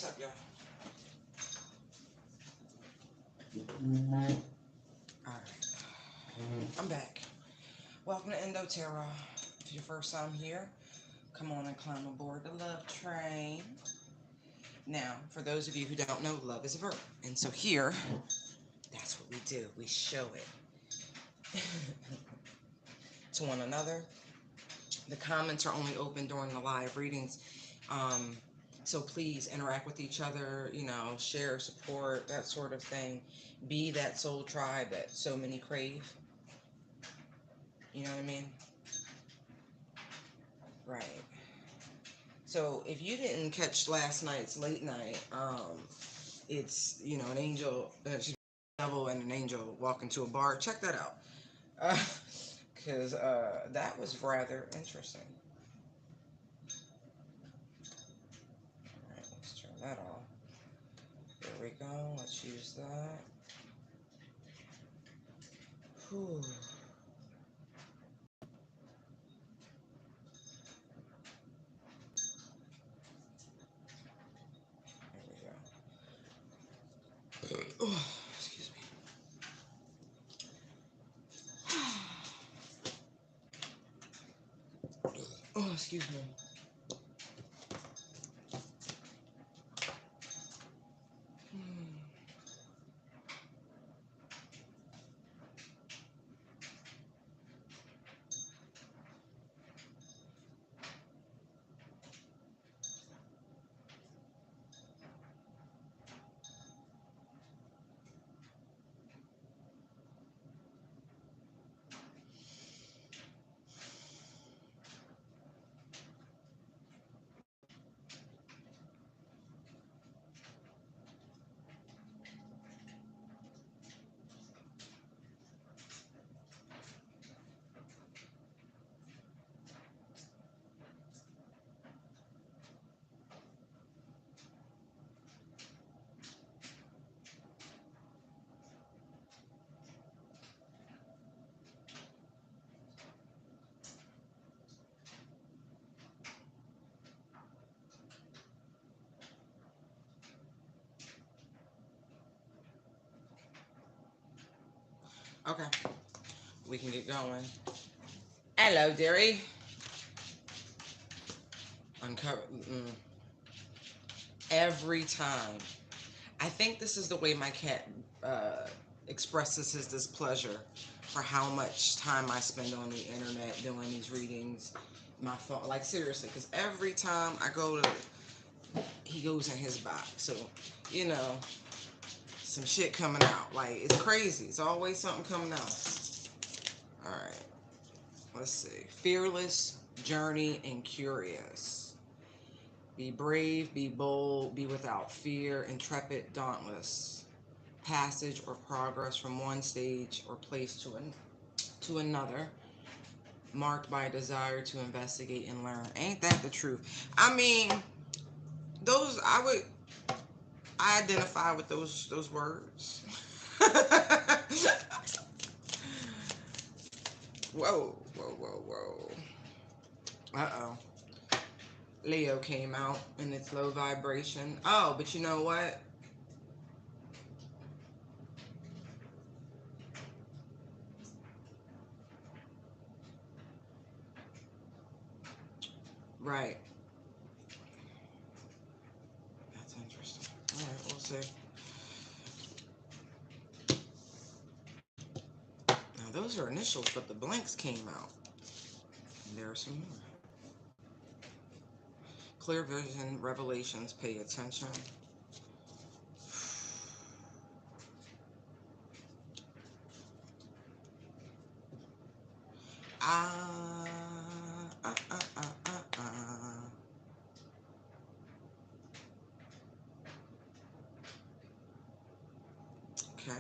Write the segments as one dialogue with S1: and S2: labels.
S1: What's up, y'all? Alright, I'm back. Welcome to Endo Tarot. If you're first time here, come on and climb aboard the love train. Now, for those of you who don't know, love is a verb. And so here, that's what we do. We show it to one another. The comments are only open during the live readings. So please interact with each other, you know, share, support, that sort of thing. Be that soul tribe that so many crave. You know what I mean? Right. So if you didn't catch last night's late night, it's, you know, an angel, she's a devil and an angel walk into a bar. Check that out. Because that was rather interesting. All right, let's turn that off. There we go. Let's use that. Whew. There we go. Oh, excuse me. Oh, excuse me. Okay, we can get going. Hello, dearie. Uncover. Every time. I think this is the way my cat expresses his displeasure for how much time I spend on the internet doing these readings. My phone, like seriously, because every time I go to, he goes in his box. So, you know, some shit coming out. Like, it's crazy. It's always something coming out. All right. Let's see. Fearless, journey, and curious. Be brave, be bold, be without fear, intrepid, dauntless. Passage or progress from one stage or place to another, marked by a desire to investigate and learn. Ain't that the truth? I mean, those I identify with those words. Whoa, whoa, whoa, whoa. Uh-oh. Leo came out in its low vibration. Oh, but you know what? Right. That's interesting. All right, we'll see. Now, those are initials, but the blanks came out. And there are some more. Clear vision, revelations, pay attention. Ah, ah, ah, ah, ah, ah. Okay.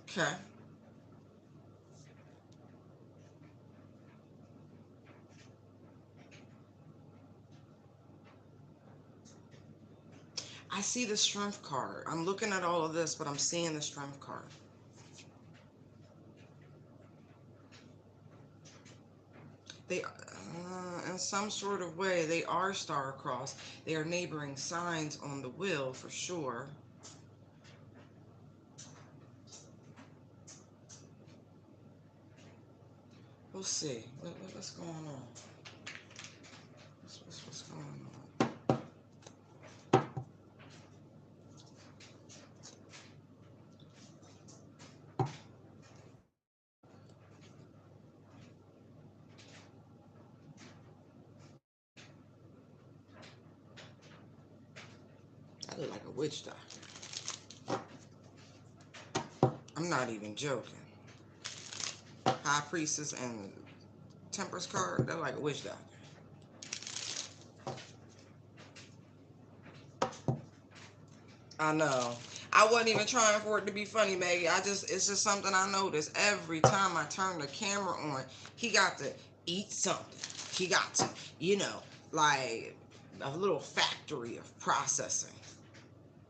S1: Okay. I see the strength card. I'm looking at all of this, but I'm seeing the strength card. They, in some sort of way, they are star-crossed. They are neighboring signs on the wheel for sure. We'll see. What's going on? What's going on? I look like a witch doctor. I'm not even joking. High Priestess and Temperance card, they're like a witch doctor. I know. I wasn't even trying for it to be funny, Maggie. It's just something I notice every time I turn the camera on. He got to eat something. He got to, you know, like a little factory of processing.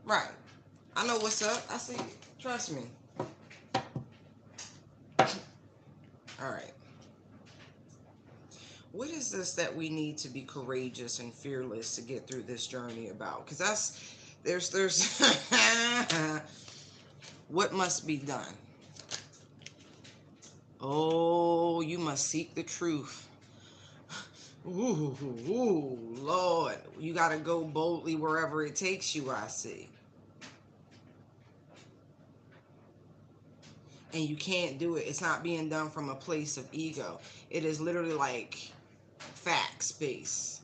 S1: Right. I know what's up. I see. Trust me. All right. What is this that we need to be courageous and fearless to get through this journey about? Because there's what must be done? Oh, you must seek the truth. Ooh, Lord. You got to go boldly wherever it takes you, I see. And you can't do it. It's not being done from a place of ego. It is literally like facts based.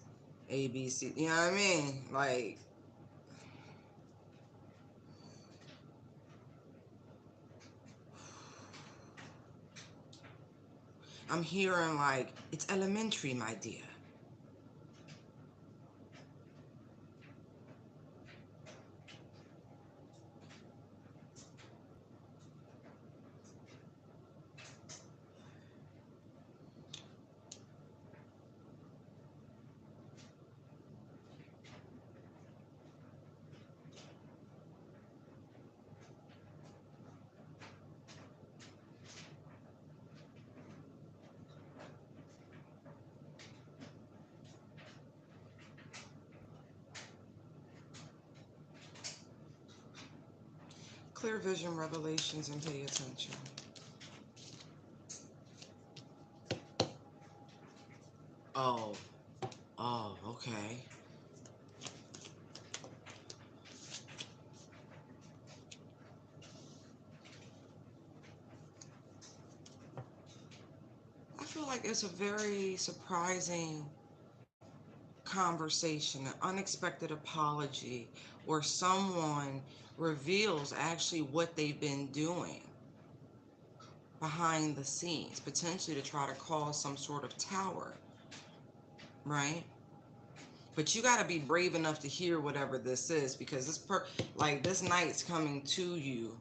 S1: A, B, C. You know what I mean? Like, I'm hearing like, it's elementary, my dear. Clear vision, revelations, and pay attention. Oh, okay. I feel like it's a very surprising conversation, an unexpected apology, or someone reveals actually what they've been doing behind the scenes, potentially to try to cause some sort of tower, right? But you got to be brave enough to hear whatever this is, because this night's coming to you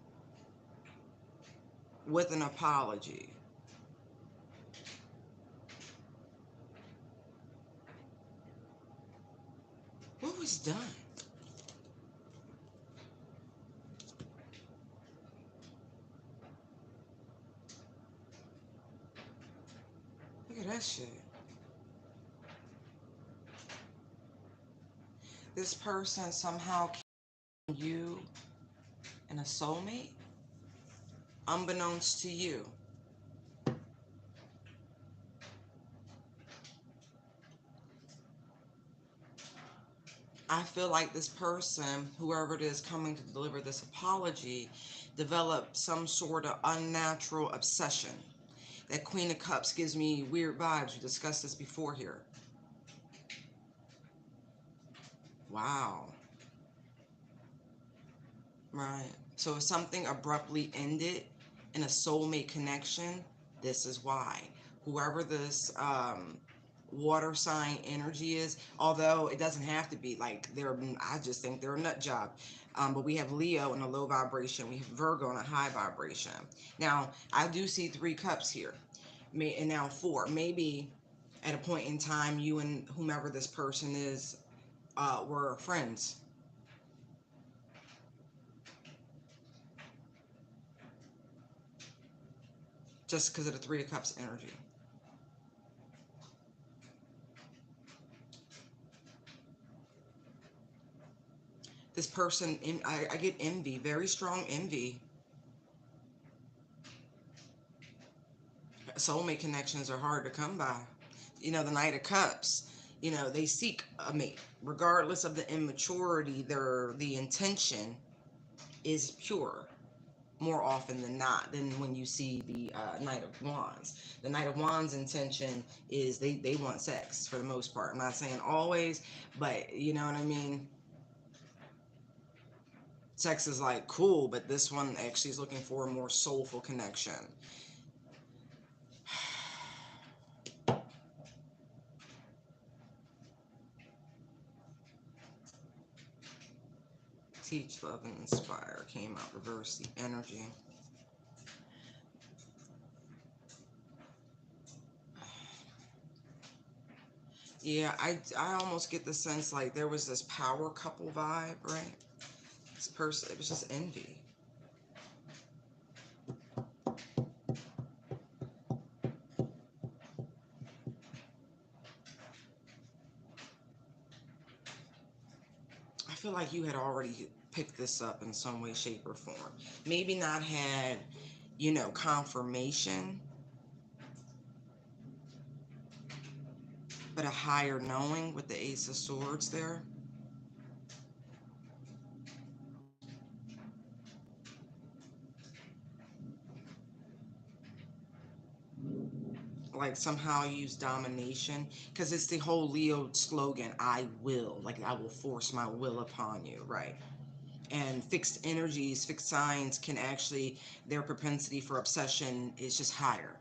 S1: with an apology. What was done? Look at that shit. This person somehow you and a soulmate, unbeknownst to you. I feel like this person, whoever it is coming to deliver this apology, developed some sort of unnatural obsession. That Queen of Cups gives me weird vibes. We discussed this before here. Wow. Right. So if something abruptly ended in a soulmate connection, this is why. Whoever this water sign energy is, although it doesn't have to be like I just think they're a nut job. But we have Leo in a low vibration. We have Virgo in a high vibration. Now, I do see 3 cups here. And now 4. Maybe at a point in time, you and whomever this person is were friends. just because of the Three of Cups energy. This person, I get envy, very strong envy. Soulmate connections are hard to come by. You know, the Knight of Cups, you know, they seek a mate. Regardless of the immaturity, the intention is pure more often than not than when you see the Knight of Wands. The Knight of Wands intention is they want sex for the most part. I'm not saying always, but you know what I mean? Sex is like cool, but this one actually is looking for a more soulful connection. Teach, love, and inspire came out reverse, the energy. Yeah, I almost get the sense like there was this power couple vibe, right? This person, it was just envy. I feel like you had already picked this up in some way, shape, or form. Maybe not had, you know, confirmation, but a higher knowing with the Ace of Swords there. Like somehow use domination, because it's the whole Leo slogan, I will, like I will force my will upon you, right? And fixed energies, fixed signs can actually, their propensity for obsession is just higher.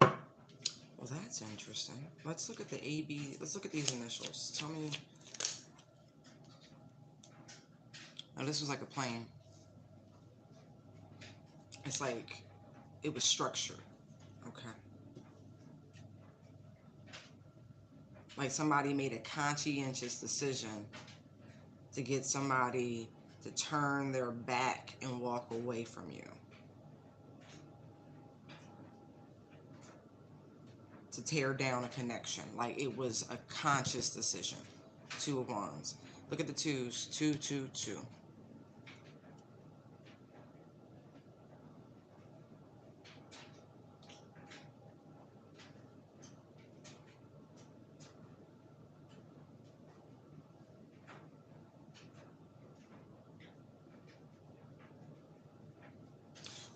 S1: Well, that's interesting. Let's look at the AB. Let's look at these initials. Tell me. Oh, this was like a plane. It's like it was structured. Okay. Like somebody made a conscientious decision to get somebody to turn their back and walk away from you. To tear down a connection. Like it was a conscious decision. Two of Wands. Look at the twos. Two, two, two.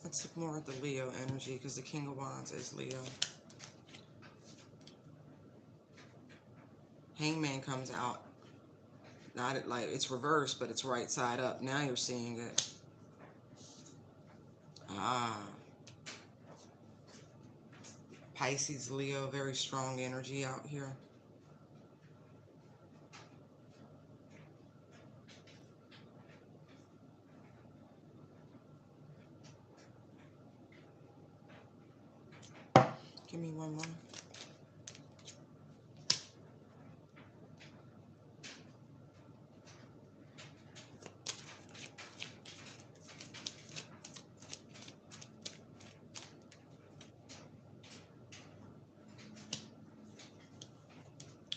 S1: Let's look more at the Leo energy because the King of Wands is Leo. Hangman comes out. Not like it's reversed, but it's right side up. Now you're seeing it. Ah. Pisces, Leo, very strong energy out here. Give me one more.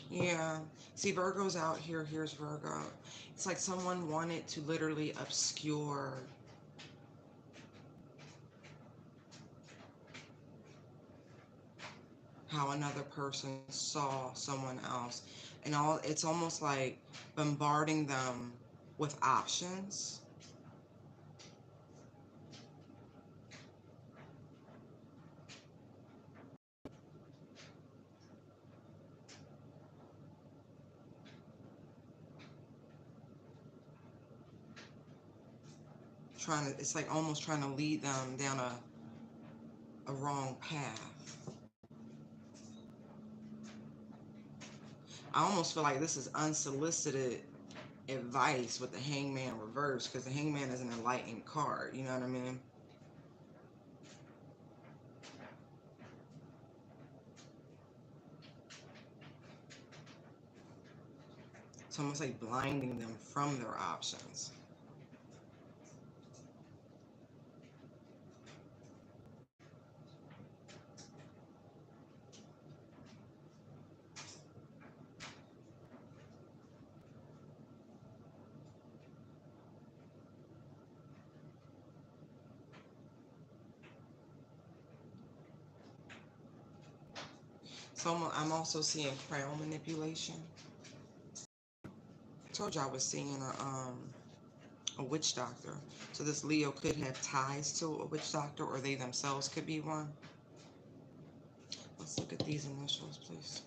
S1: Yeah. See, Virgo's out here. Here's Virgo. It's like someone wanted to literally obscure how another person saw someone else. And it's almost like bombarding them with options. It's like almost trying to lead them down a wrong path. I almost feel like this is unsolicited advice with the Hangman reverse, because the Hangman is an enlightened card, you know what I mean? It's almost like blinding them from their options. So I'm also seeing crown manipulation. I told you I was seeing a witch doctor. So this Leo could have ties to a witch doctor, or they themselves could be one. Let's look at these initials, please.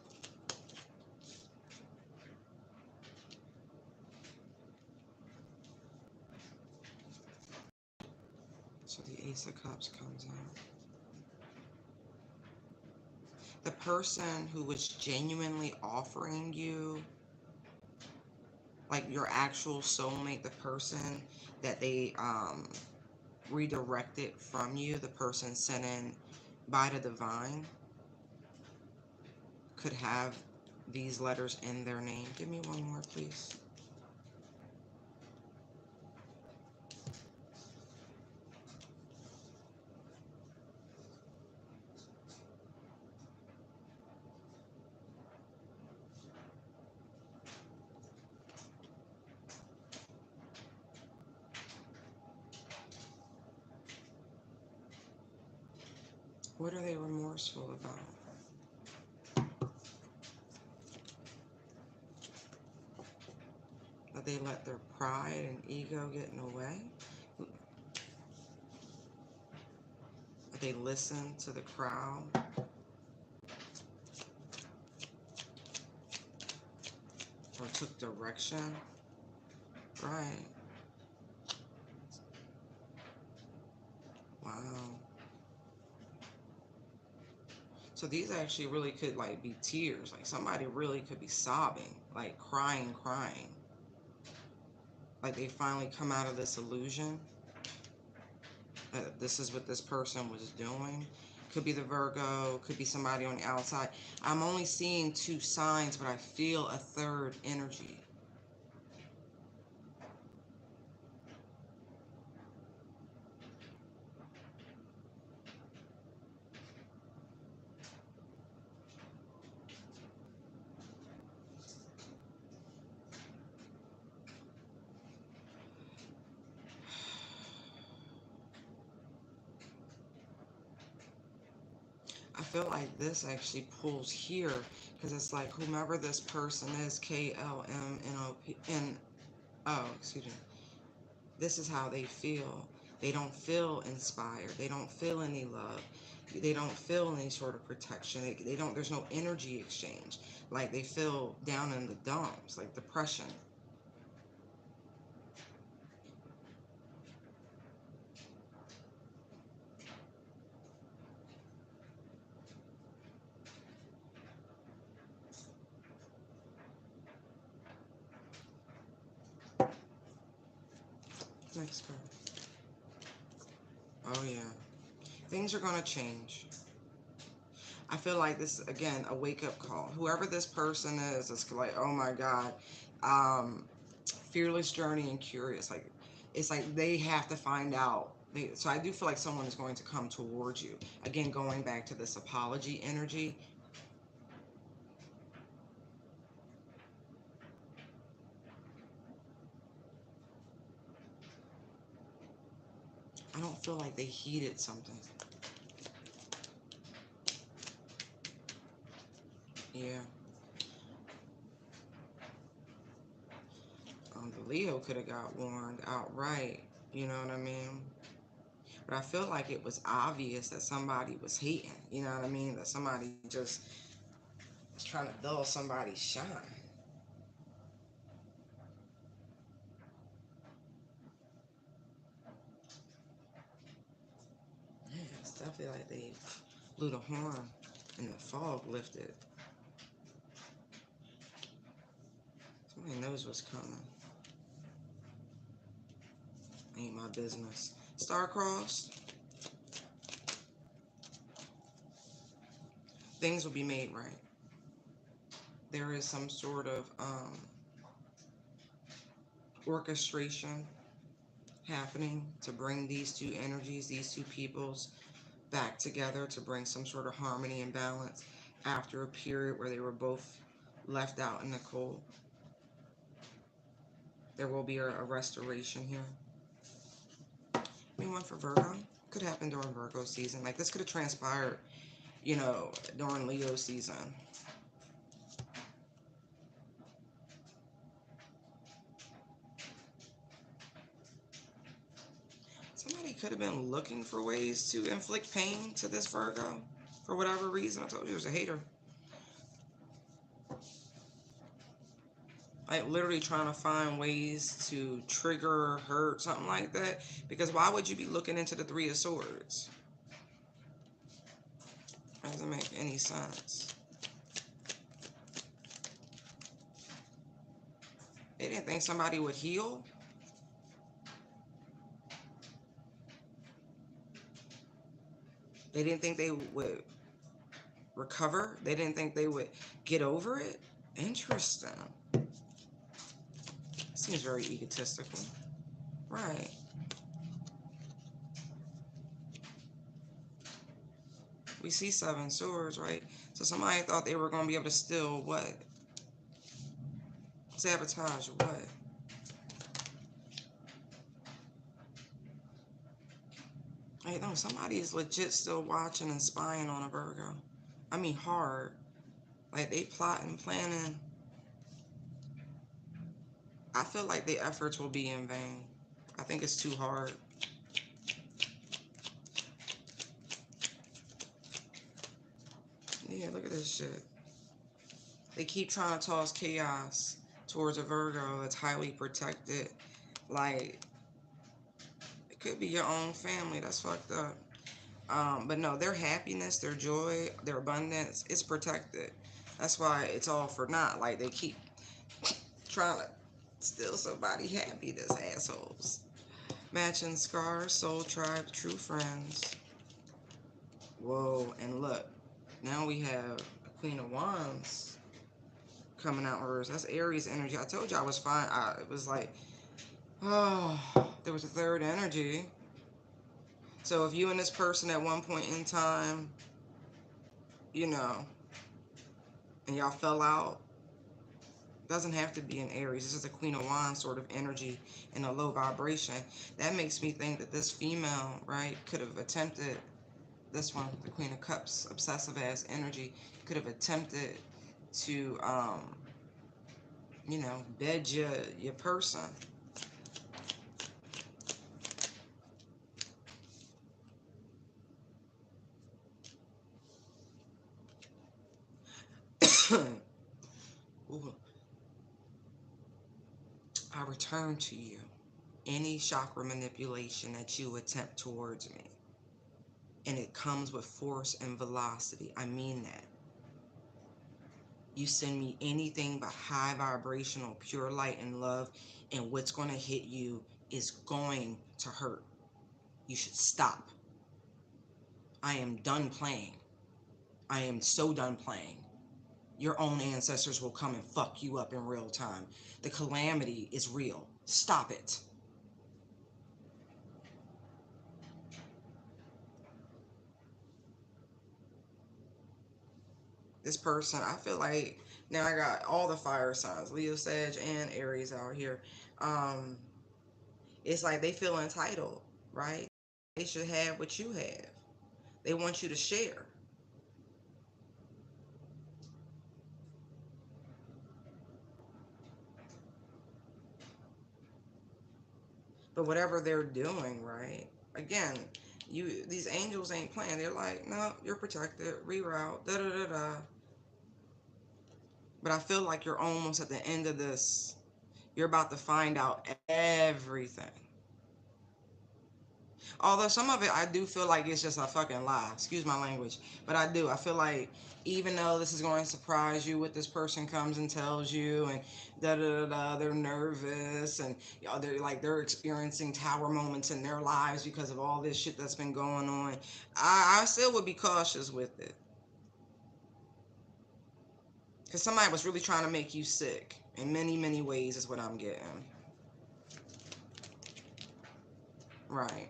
S1: So the Ace of Cups comes out. The person who was genuinely offering you, like your actual soulmate, the person that they redirected from you, the person sent in by the divine, could have these letters in their name. Give me one more, please. What are they remorseful about? That they let their pride and ego get in the way? That they listened to the crowd? Or took direction? Right. Wow. So these actually really could like be tears. Like somebody really could be sobbing, like crying. Like they finally come out of this illusion that this is what this person was doing. Could be the Virgo, could be somebody on the outside. I'm only seeing two signs, but I feel a third energy. I feel like this actually pulls here because it's like whomever this person is, KLMNOP, excuse me. This is how they feel. They don't feel inspired. They don't feel any love. They don't feel any sort of protection. They don't. There's no energy exchange. Like they feel down in the dumps, like depression. Next card. Oh yeah, things are gonna change. I feel like this again a wake up call. Whoever this person is, it's like, oh my God, um, fearless journey and curious. Like it's like they have to find out. So I do feel like someone is going to come towards you. Again, going back to this apology energy. I don't feel like they heeded something. Yeah. The Leo could have got warned outright. You know what I mean? But I feel like it was obvious that somebody was hating. You know what I mean? That somebody just was trying to dull somebody's shine. Yeah, it's definitely like they blew the horn and the fog lifted. Somebody knows what's coming. Ain't my business. Star-crossed, things will be made right. There is some sort of orchestration happening to bring these two energies, these two peoples back together to bring some sort of harmony and balance after a period where they were both left out in the cold. There will be a restoration here. Anyone for Virgo? Could happen during Virgo season. Like this could have transpired you know, during Leo season. Somebody could have been looking for ways to inflict pain to this Virgo for whatever reason. I told you it was a hater. Like literally trying to find ways to trigger or hurt, something like that. Because why would you be looking into the Three of Swords? Doesn't make any sense. They didn't think somebody would heal. They didn't think they would recover. They didn't think they would get over it. Interesting. Seems very egotistical. Right. We see 7 swords, right? So somebody thought they were going to be able to steal what? Sabotage what? Hey, no, somebody is legit still watching and spying on a Virgo. I mean, hard. Like, they plotting, planning. I feel like the efforts will be in vain. I think it's too hard. Yeah, look at this shit. They keep trying to toss chaos towards a Virgo that's highly protected. Like, it could be your own family. That's fucked up. But no, their happiness, their joy, their abundance is protected. That's why it's all for naught. Like, they keep trying to steal somebody happy, this assholes. Matching scars, soul tribe, true friends. Whoa, and look, now we have a Queen of Wands coming out in reverse. That's Aries energy. I told you I was fine. It was like, oh, there was a third energy. So if you and this person at one point in time, you know, and y'all fell out, doesn't have to be an Aries. This is a Queen of Wands sort of energy in a low vibration. That makes me think that this female, right, could have attempted, this one, the Queen of Cups, obsessive ass energy, could have attempted to, you know, bed your person. Ooh. I return to you any chakra manipulation that you attempt towards me. And it comes with force and velocity. I mean that. You send me anything but high vibrational, pure light and love, and what's going to hit you is going to hurt. You should stop. I am done playing. I am so done playing. Your own ancestors will come and fuck you up in real time. The calamity is real. Stop it. This person, I feel like now I got all the fire signs, Leo, Sag, and Aries out here. Um, it's like they feel entitled, right? They should have what you have. They want you to share. But whatever they're doing, right? Again, these angels ain't playing. They're like, no, you're protected. Reroute. Da da da da. But I feel like you're almost at the end of this. You're about to find out everything. Although some of it I do feel like it's just a fucking lie. Excuse my language. But I do. I feel like even though this is going to surprise you, what this person comes and tells you, and da da da da, they're nervous, and you know, they're experiencing tower moments in their lives because of all this shit that's been going on. I still would be cautious with it. Because somebody was really trying to make you sick in many, many ways is what I'm getting. Right.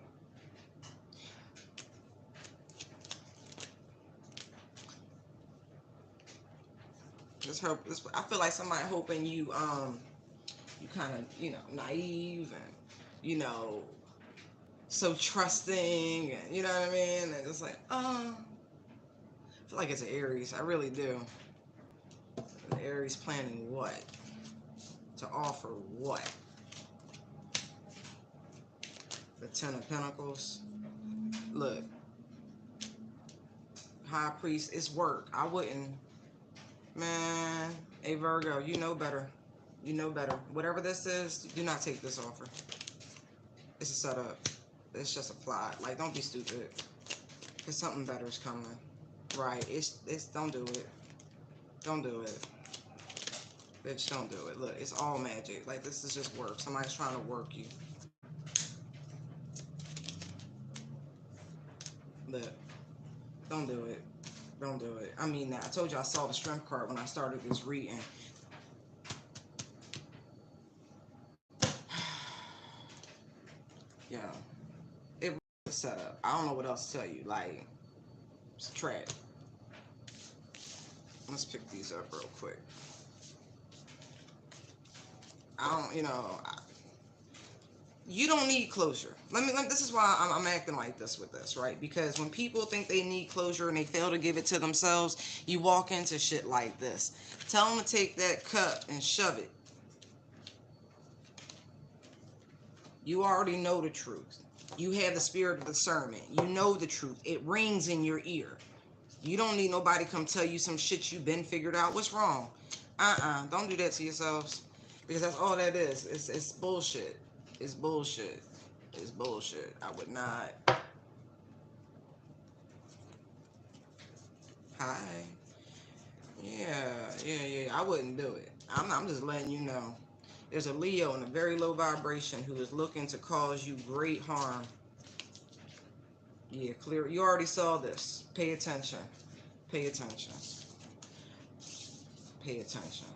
S1: Just hope. I feel like somebody hoping you kind of, you know, naive and, you know, so trusting, and you know what I mean. And it's like, I feel feel like it's an Aries. I really do. An Aries planning what? To offer what? The Ten of Pentacles. Look. High Priest, it's work. I wouldn't. Man, a Virgo, you know better. You know better. Whatever this is, do not take this offer. It's a setup. It's just a plot. Like, don't be stupid. Because something better is coming. Right. It's don't do it. Don't do it. Bitch, don't do it. Look, it's all magic. Like, this is just work. Somebody's trying to work you. Look. Don't do it. Don't do it. I mean that. I told you I saw the strength card when I started this reading. Yeah. It was a setup. I don't know what else to tell you. Like, it's trash. Let's pick these up real quick. You don't need closure. This is why I'm acting like this with this, right? Because when people think they need closure and they fail to give it to themselves, you walk into shit like this. Tell them to take that cup and shove it. You already know the truth. You have the spirit of discernment. You know the truth. It rings in your ear. You don't need nobody come tell you some shit you've been figured out. What's wrong? Don't do that to yourselves. Because that's all that is. It's bullshit. It's bullshit. It's bullshit. I would not. Hi. Yeah. I wouldn't do it. I'm just letting you know. There's a Leo in a very low vibration who is looking to cause you great harm. Yeah, clear. You already saw this. Pay attention. Pay attention. Pay attention.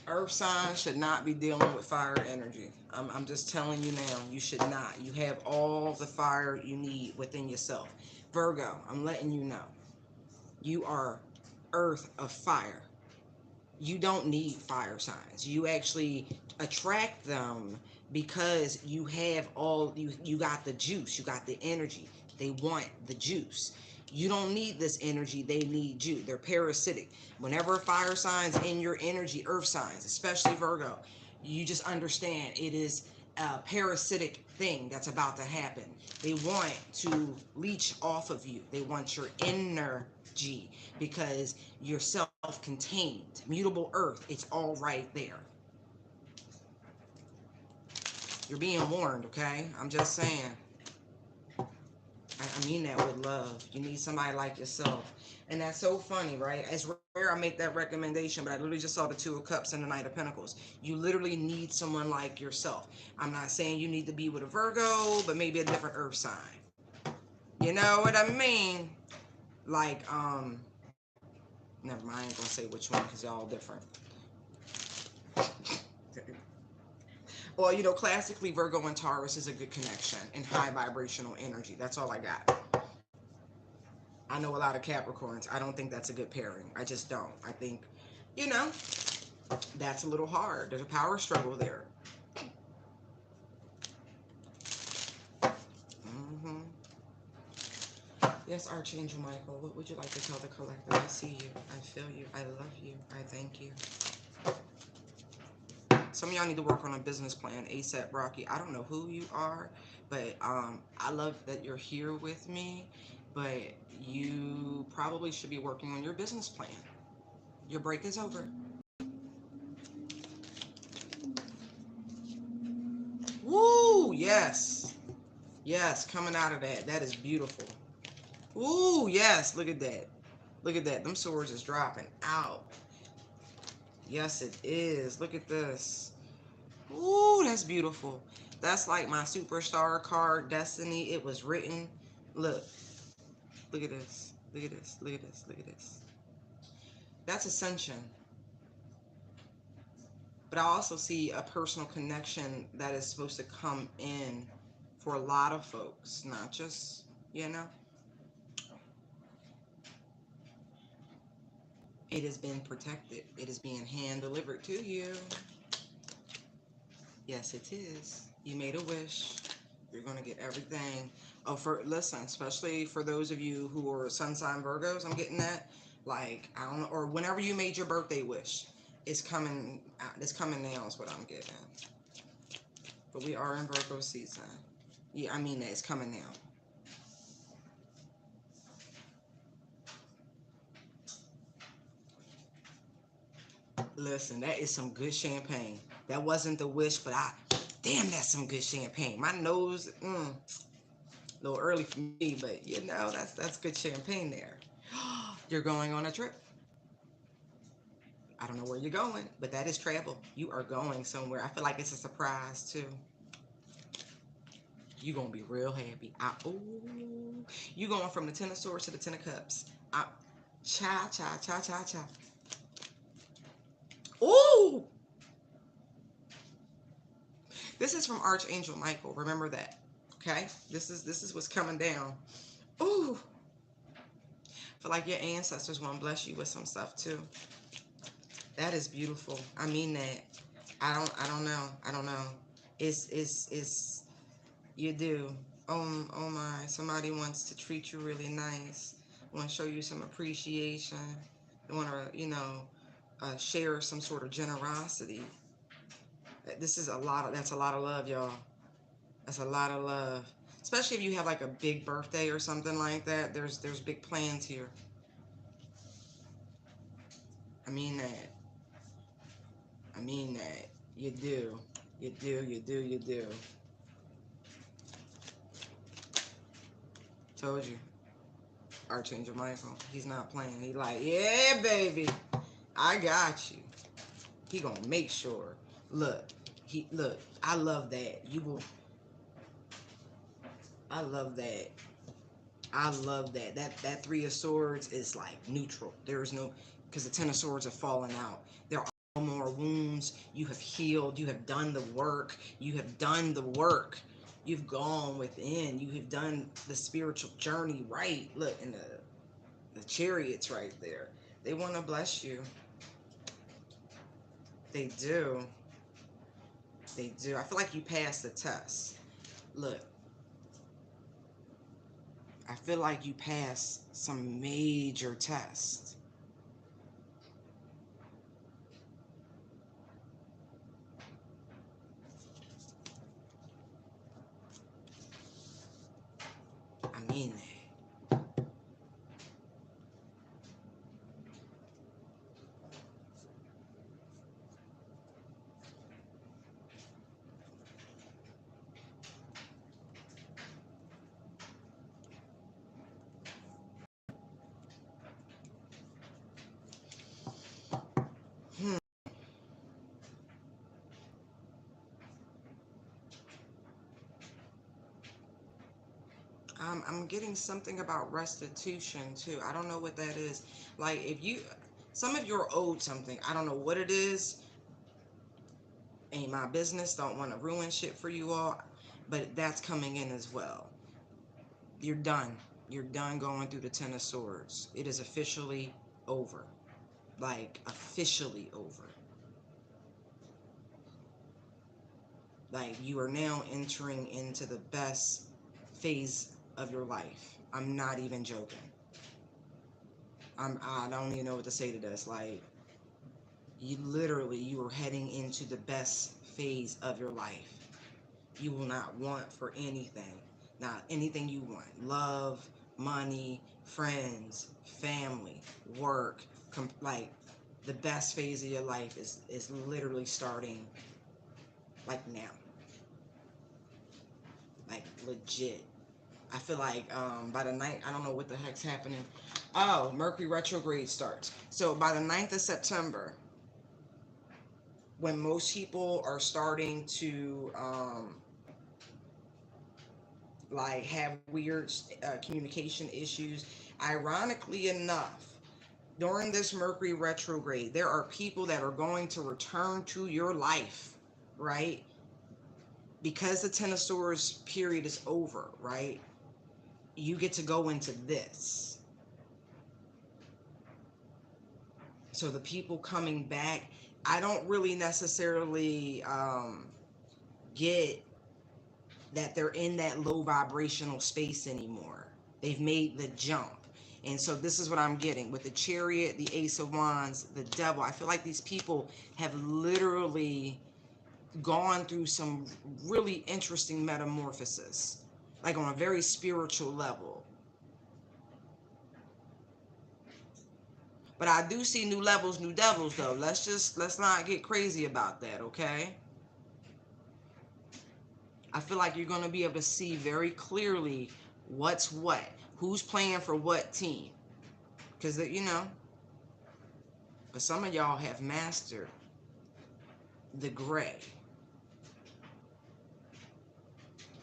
S1: Earth signs should not be dealing with fire energy. I'm just telling you now, you should not. You have all the fire you need within yourself. Virgo, I'm letting you know. You are earth of fire. You don't need fire signs. You actually attract them because you have you got the juice, you got the energy. They want the juice. You don't need this energy, they need you. They're parasitic. Whenever fire signs in your energy, earth signs, especially Virgo, you just understand it is a parasitic thing that's about to happen. They want to leech off of you. They want your energy because you're self-contained. Mutable earth, it's all right there. You're being warned, okay? I'm just saying. I mean that with love. You need somebody like yourself. And that's so funny, right? It's rare I make that recommendation, but I literally just saw the Two of Cups and the Knight of Pentacles. You literally need someone like yourself. I'm not saying you need to be with a Virgo, but maybe a different earth sign. You know what I mean? Like, never mind, I ain't gonna say which one because y'all different. Well, you know, classically, Virgo and Taurus is a good connection and high vibrational energy. That's all I got. I know a lot of Capricorns. I don't think that's a good pairing. I just don't. I think, you know, that's a little hard. There's a power struggle there. Yes, Archangel Michael, what would you like to tell the collective? I see you. I feel you. I love you. I thank you. Some of y'all need to work on a business plan ASAP, Rocky. I don't know who you are, but I love that you're here with me, but you probably should be working on your business plan. Your break is over. Woo, yes. Yes, coming out of that. That is beautiful. Ooh, yes, look at that. Look at that. Them swords is dropping out. Yes, it is. Look at this. Ooh, that's beautiful. That's like my superstar card, Destiny. It was written. Look. Look at this. Look at this. Look at this. Look at this. That's ascension. But I also see a personal connection that is supposed to come in for a lot of folks, not just, you know. It has been protected. It is being hand delivered to you. Yes, it is. You made a wish. You're gonna get everything. Oh, for listen, especially for those of you who are sun sign Virgos, I'm getting that. Like I don't know, or whenever you made your birthday wish, it's coming. It's coming now. Is what I'm getting. But we are in Virgo season. Yeah, I mean that it's coming now. Listen, that is some good champagne. That wasn't the wish, but damn, that's some good champagne. My nose, a little early for me, but you know, that's good champagne there. You're going on a trip. I don't know where you're going, but that is travel. You are going somewhere. I feel like it's a surprise too. You're gonna be real happy. Ooh, you going from the Ten of Swords to the Ten of Cups. Cha cha cha cha cha. Ooh, this is from Archangel Michael. Remember that. Okay, this is what's coming down. Ooh, I feel like your ancestors want to bless you with some stuff too. That is beautiful. I mean that. I don't know. I don't know. It's you do. Oh my. Somebody wants to treat you really nice. Want to show you some appreciation. They want to, share some sort of generosity. This is a lot of that's a lot of love, y'all. That's a lot of love. Especially if you have like a big birthday or something like that. There's big plans here. I mean that. I mean that. You do. You do. You do. You do. Told you. Archangel Michael. He's not playing. He like, yeah, baby. I got you. He gonna make sure. Look. Look. I love that. You will. I love that. I love that. That Three of Swords is like neutral. There is no, because the Ten of Swords are falling out. There are no more wounds. You have healed. You have done the work. You have done the work. You've gone within. You have done the spiritual journey right. Look, in the chariots right there. They want to bless you. They do. They do. I feel like you passed the test. Look, I feel like you passed some major tests. I mean that. Hmm. I'm getting something about restitution too. I don't know what that is. Like if you, some of you are owed something. I don't know what it is. Ain't my business. Don't want to ruin shit for you all. But that's coming in as well. You're done. You're done going through the Ten of Swords. It is officially over. Like officially over. Like you are now entering into the best phase of your life. I'm not even joking. I don't even know what to say to this. Like you are heading into the best phase of your life. You will not want for anything. Not anything you want. Love, money, friends, family, work, like the best phase of your life is literally starting like now. Like legit. I feel like by the night, I don't know what the heck's happening. Oh, Mercury retrograde starts. So by the 9th of September, when most people are starting to like have weird communication issues, ironically enough, during this Mercury retrograde, there are people that are going to return to your life, right? Because the Ten of Swords period is over, right? You get to go into this. So the people coming back, I don't really necessarily get that they're in that low vibrational space anymore. They've made the jump. And so this is what I'm getting with the Chariot, the Ace of Wands, the Devil. I feel like these people have literally gone through some really interesting metamorphosis, like on a very spiritual level. But I do see new levels, new devils, though. Let's not get crazy about that, okay? I feel like you're going to be able to see very clearly what's what, who's playing for what team. Because, but some of y'all have mastered the gray.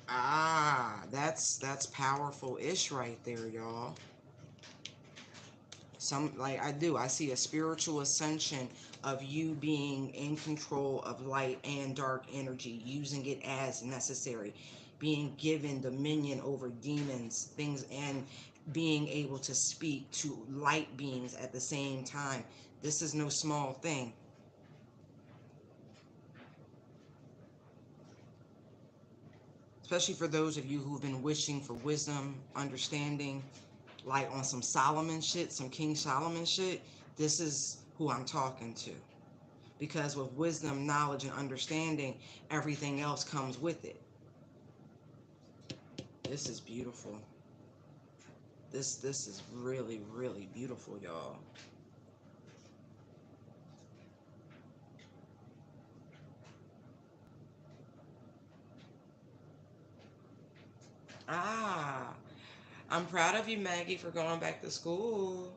S1: Ah, that's powerful-ish right there, y'all. I see a spiritual ascension of you being in control of light and dark energy, using it as necessary, being given dominion over demons, things, and being able to speak to light beings at the same time. This is no small thing. Especially for those of you who've been wishing for wisdom, understanding, like on some Solomon shit, some King Solomon shit. This is who I'm talking to. Because with wisdom, knowledge, and understanding, everything else comes with it. This is beautiful. This is really, really beautiful, y'all. Ah, I'm proud of you, Maggie, for going back to school.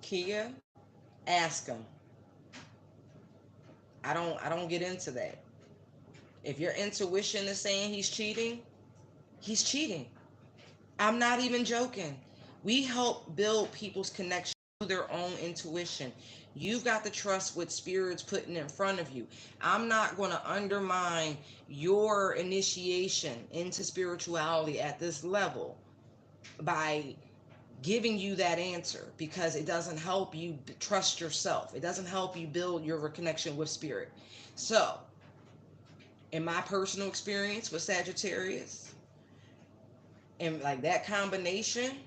S1: Kia, ask him. I don't get into that. If your intuition is saying he's cheating, he's cheating. I'm not even joking. We help build people's connection to their own intuition. You've got to trust what spirit's putting in front of you. I'm not going to undermine your initiation into spirituality at this level by giving you that answer, because it doesn't help you trust yourself. It doesn't help you build your connection with spirit. So, in my personal experience with Sagittarius, and like that combination,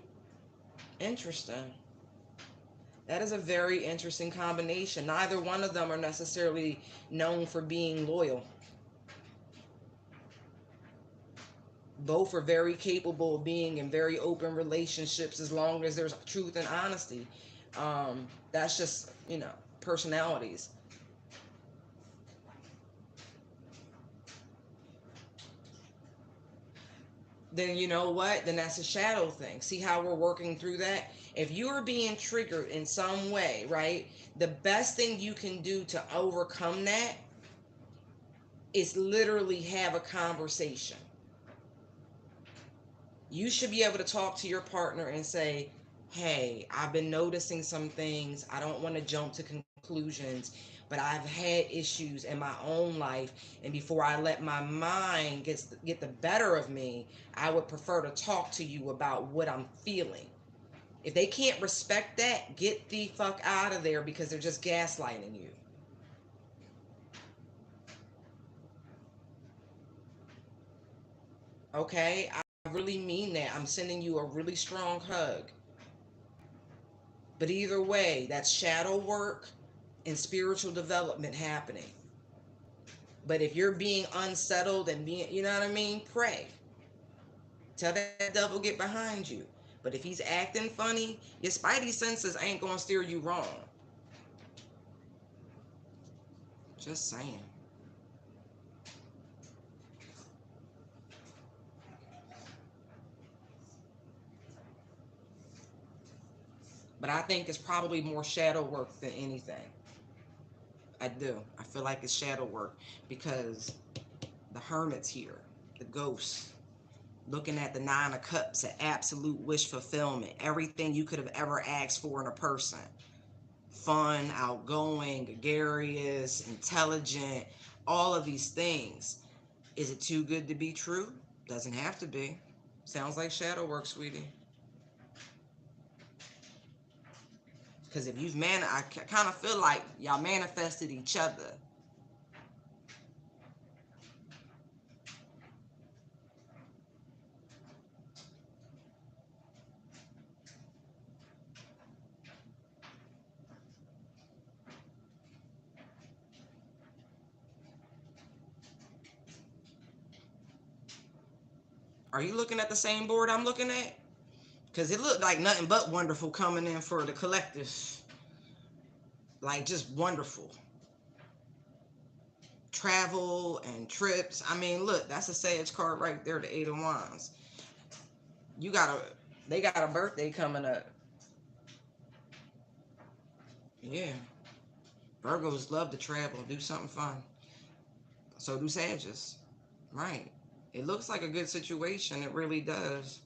S1: interesting. That is a very interesting combination. Neither one of them are necessarily known for being loyal. Both are very capable of being in very open relationships as long as there's truth and honesty. That's just, personalities. Then you know what? Then that's a shadow thing. See how we're working through that? If you are being triggered in some way, right? The best thing you can do to overcome that is literally have a conversation. You should be able to talk to your partner and say, hey, I've been noticing some things. I don't want to jump to conclusions, but I've had issues in my own life. And before I let my mind get the better of me, I would prefer to talk to you about what I'm feeling. If they can't respect that, get the fuck out of there, because they're just gaslighting you. Okay? I really mean that. I'm sending you a really strong hug. But either way, that's shadow work and spiritual development happening. But if you're being unsettled and being, you know what I mean, pray. Tell that devil get behind you. But if he's acting funny, your spidey senses ain't gonna steer you wrong. Just saying. But I think it's probably more shadow work than anything. I do. I feel like it's shadow work because the hermit's here, the ghosts, looking at the Nine of Cups, at absolute wish fulfillment, everything you could have ever asked for in a person. Fun, outgoing, gregarious, intelligent, all of these things. Is it too good to be true? Doesn't have to be. Sounds like shadow work, sweetie. Because if you've I kind of feel like y'all manifested each other. Are you looking at the same board I'm looking at? Because it looked like nothing but wonderful coming in for the collective. Like, just wonderful. Travel and trips. I mean, look, that's a Sage card right there, the Eight of Wands. They got a birthday coming up. Yeah. Virgos love to travel, do something fun. So do Sages. Right. It looks like a good situation. It really does.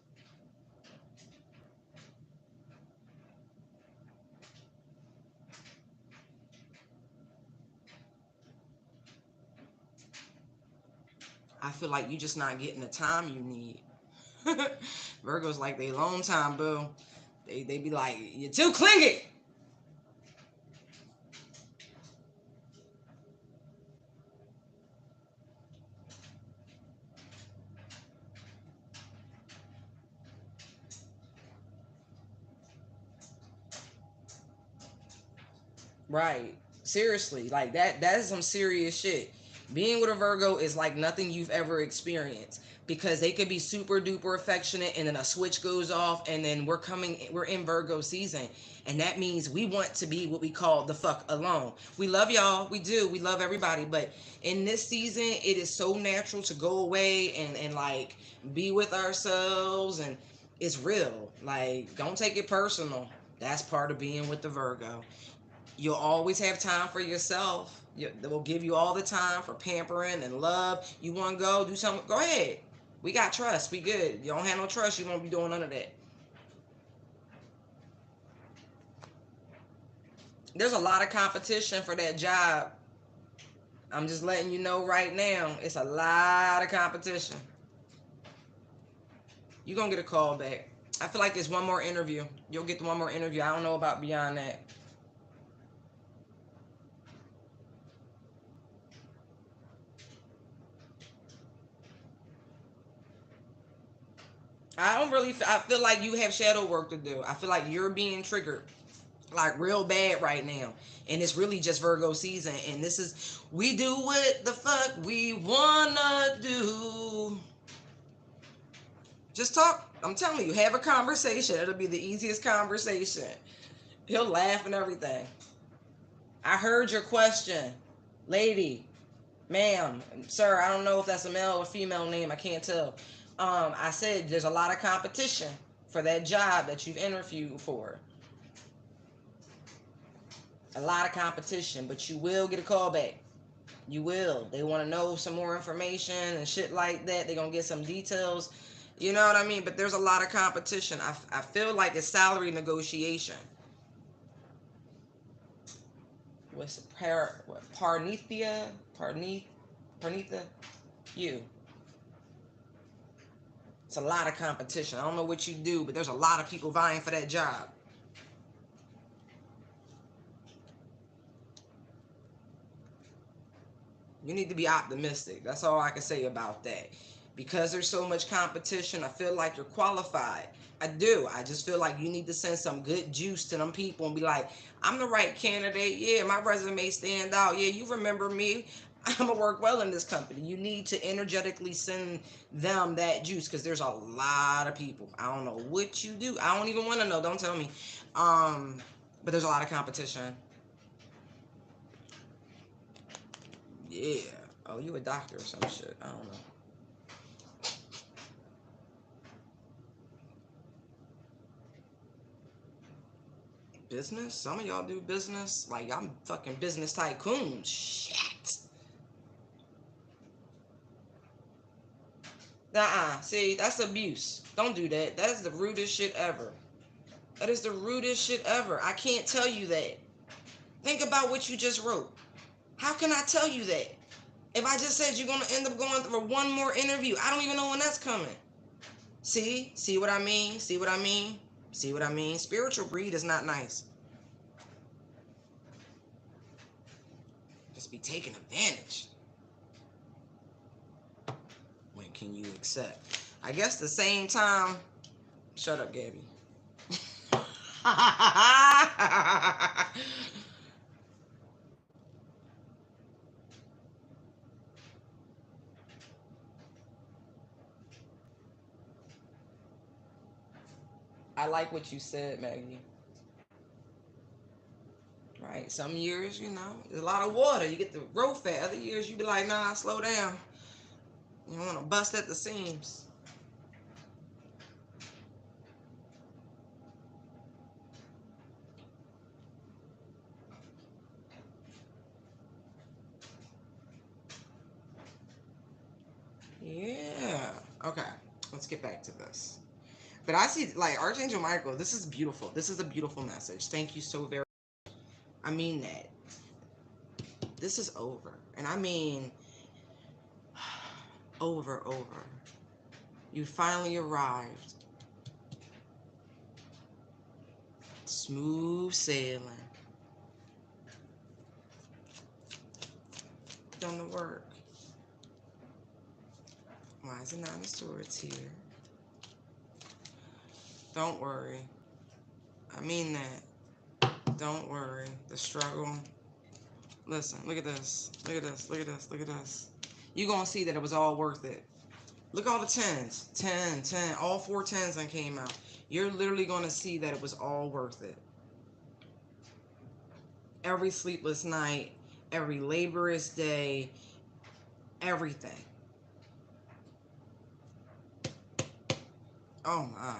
S1: I feel like you're just not getting the time you need. Virgos like they long time, boo. They be like, you're too clingy. Right. Seriously, like that is some serious shit. Being with a Virgo is like nothing you've ever experienced because they could be super duper affectionate and then a switch goes off and then we're in Virgo season. And that means we want to be what we call the fuck alone. We love y'all. We do. We love everybody. But in this season, it is so natural to go away and like be with ourselves, and it's real. Like, don't take it personal. That's part of being with the Virgo. You'll always have time for yourself. They will give you all the time for pampering and love. You want to go do something? Go ahead. We got trust. We good. You don't have no trust, you won't be doing none of that. There's a lot of competition for that job. I'm just letting you know right now. It's a lot of competition. You're going to get a call back. I feel like there's one more interview. You'll get the one more interview. I don't know about beyond that. I feel like you have shadow work to do. I feel like you're being triggered like real bad right now. And it's really just Virgo season. And this is, we do what the fuck we wanna do. Just talk. I'm telling you, have a conversation. It'll be the easiest conversation. He'll laugh and everything. I heard your question. Lady, ma'am, sir, I don't know if that's a male or female name. I can't tell. I said there's a lot of competition for that job that you've interviewed for. A lot of competition, but you will get a call back. You will. They want to know some more information and shit like that. They're going to get some details. You know what I mean? But there's a lot of competition. I feel like it's salary negotiation. What's Parnithia? Parnitha? You. It's a lot of competition. I don't know what you do, but there's a lot of people vying for that job. You need to be optimistic. That's all I can say about that. Because there's so much competition, I feel like you're qualified. I do. I just feel like you need to send some good juice to them people and be like, I'm the right candidate. Yeah, my resume stand out. Yeah, you remember me. I'm going to work well in this company. You need to energetically send them that juice because there's a lot of people. I don't know what you do. I don't even want to know. Don't tell me. But there's a lot of competition. Yeah. Oh, you a doctor or some shit. I don't know. Business? Some of y'all do business. Like, I'm fucking business tycoons. Shit. See, that's abuse. Don't do that. That is the rudest shit ever. That is the rudest shit ever. I can't tell you that. Think about what you just wrote. How can I tell you that? If I just said you're going to end up going for one more interview, I don't even know when that's coming. See? See what I mean? See what I mean? See what I mean? Spiritual greed is not nice. be taken advantage. When can you accept? I guess the same time. Shut up, Gabby. I like what you said, Maggie. Right. Some years, there's a lot of water. You get the grow fat. Other years, you be like, nah, slow down. You want to bust at the seams. Yeah. Okay. Let's get back to this. But I see, like, Archangel Michael, this is beautiful. This is a beautiful message. Thank you so very much. I mean that. This is over. And I mean, over. You finally arrived. Smooth sailing. Done the work. Why is it Nine of Swords here? Don't worry. I mean that. Don't worry. The struggle. Listen, look at this. Look at this. Look at this. Look at this. You're going to see that it was all worth it. Look at all the 10s. 10, 10. All 4 10s that came out. You're literally going to see that it was all worth it. Every sleepless night, every laborious day, everything. Oh my.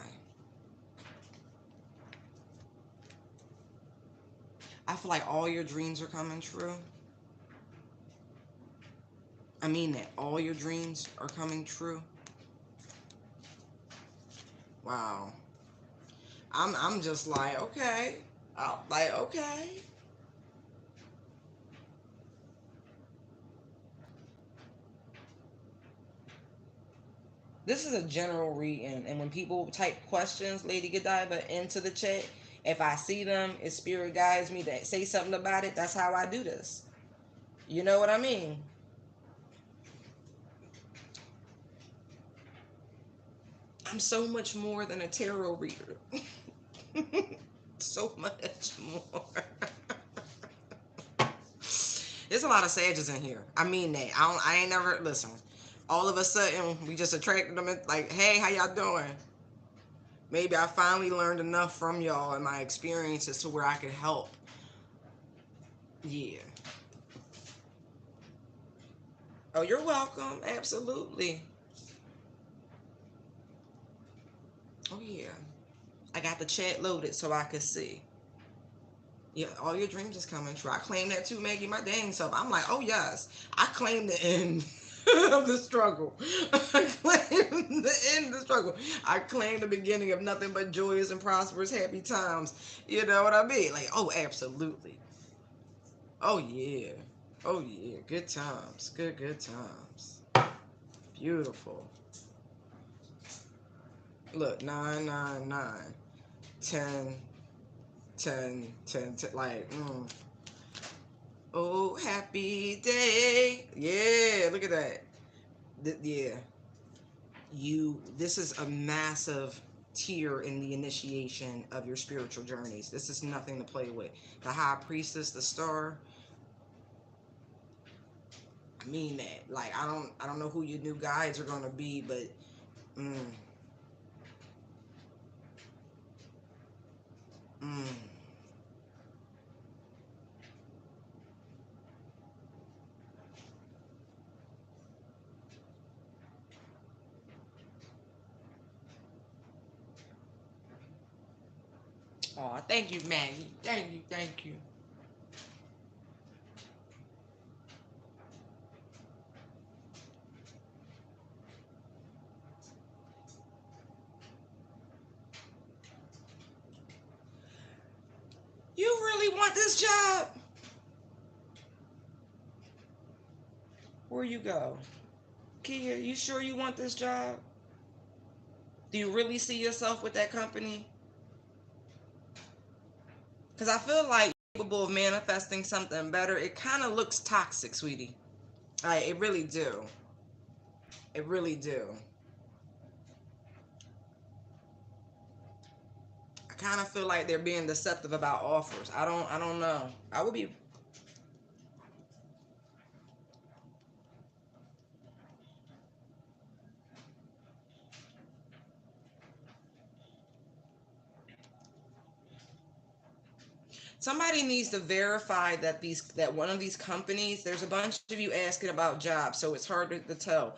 S1: I feel like all your dreams are coming true. I mean that. All your dreams are coming true. Wow. I'm just like, okay. Okay. This is a general reading, and when people type questions, Lady Godiva, into the chat, if I see them, if spirit guides me to say something about it, that's how I do this. You know what I mean? I'm so much more than a tarot reader. So much more. There's a lot of Sages in here. I mean that. I ain't never, listen. All of a sudden, we just attracted them and like, hey, how y'all doing? Maybe I finally learned enough from y'all and my experiences to where I could help. Yeah. Oh, you're welcome. Absolutely. Oh, yeah. I got the chat loaded so I could see. Yeah, all your dreams is coming true. I claim that too, Maggie, my dang self. I'm like, oh, yes. I claim the end of the struggle. I claim the end of the struggle. I claim the beginning of nothing but joyous and prosperous, happy times. You know what I mean? Like, oh, absolutely. Oh, yeah. Oh, yeah. Good times. Good times. Beautiful. Look, 999, 10, 10, 10, 10 like, oh, happy day. Yeah, look at that. Yeah. This is a massive tier in the initiation of your spiritual journeys. This is nothing to play with. The High Priestess, the Star. I mean that. Like, I don't know who your new guides are gonna be, but mm, mm. Oh, thank you, Maggie. Thank you, thank you. You really want this job? Where you go? Kia, you sure you want this job? Do you really see yourself with that company? Because I feel like Capable of manifesting something better. It kind of looks toxic, sweetie. It really do. It really do. I kind of feel like they're being deceptive about offers. I don't know. I would be. Somebody needs to verify that one of these companies, there's a bunch of you asking about jobs, so it's hard to tell.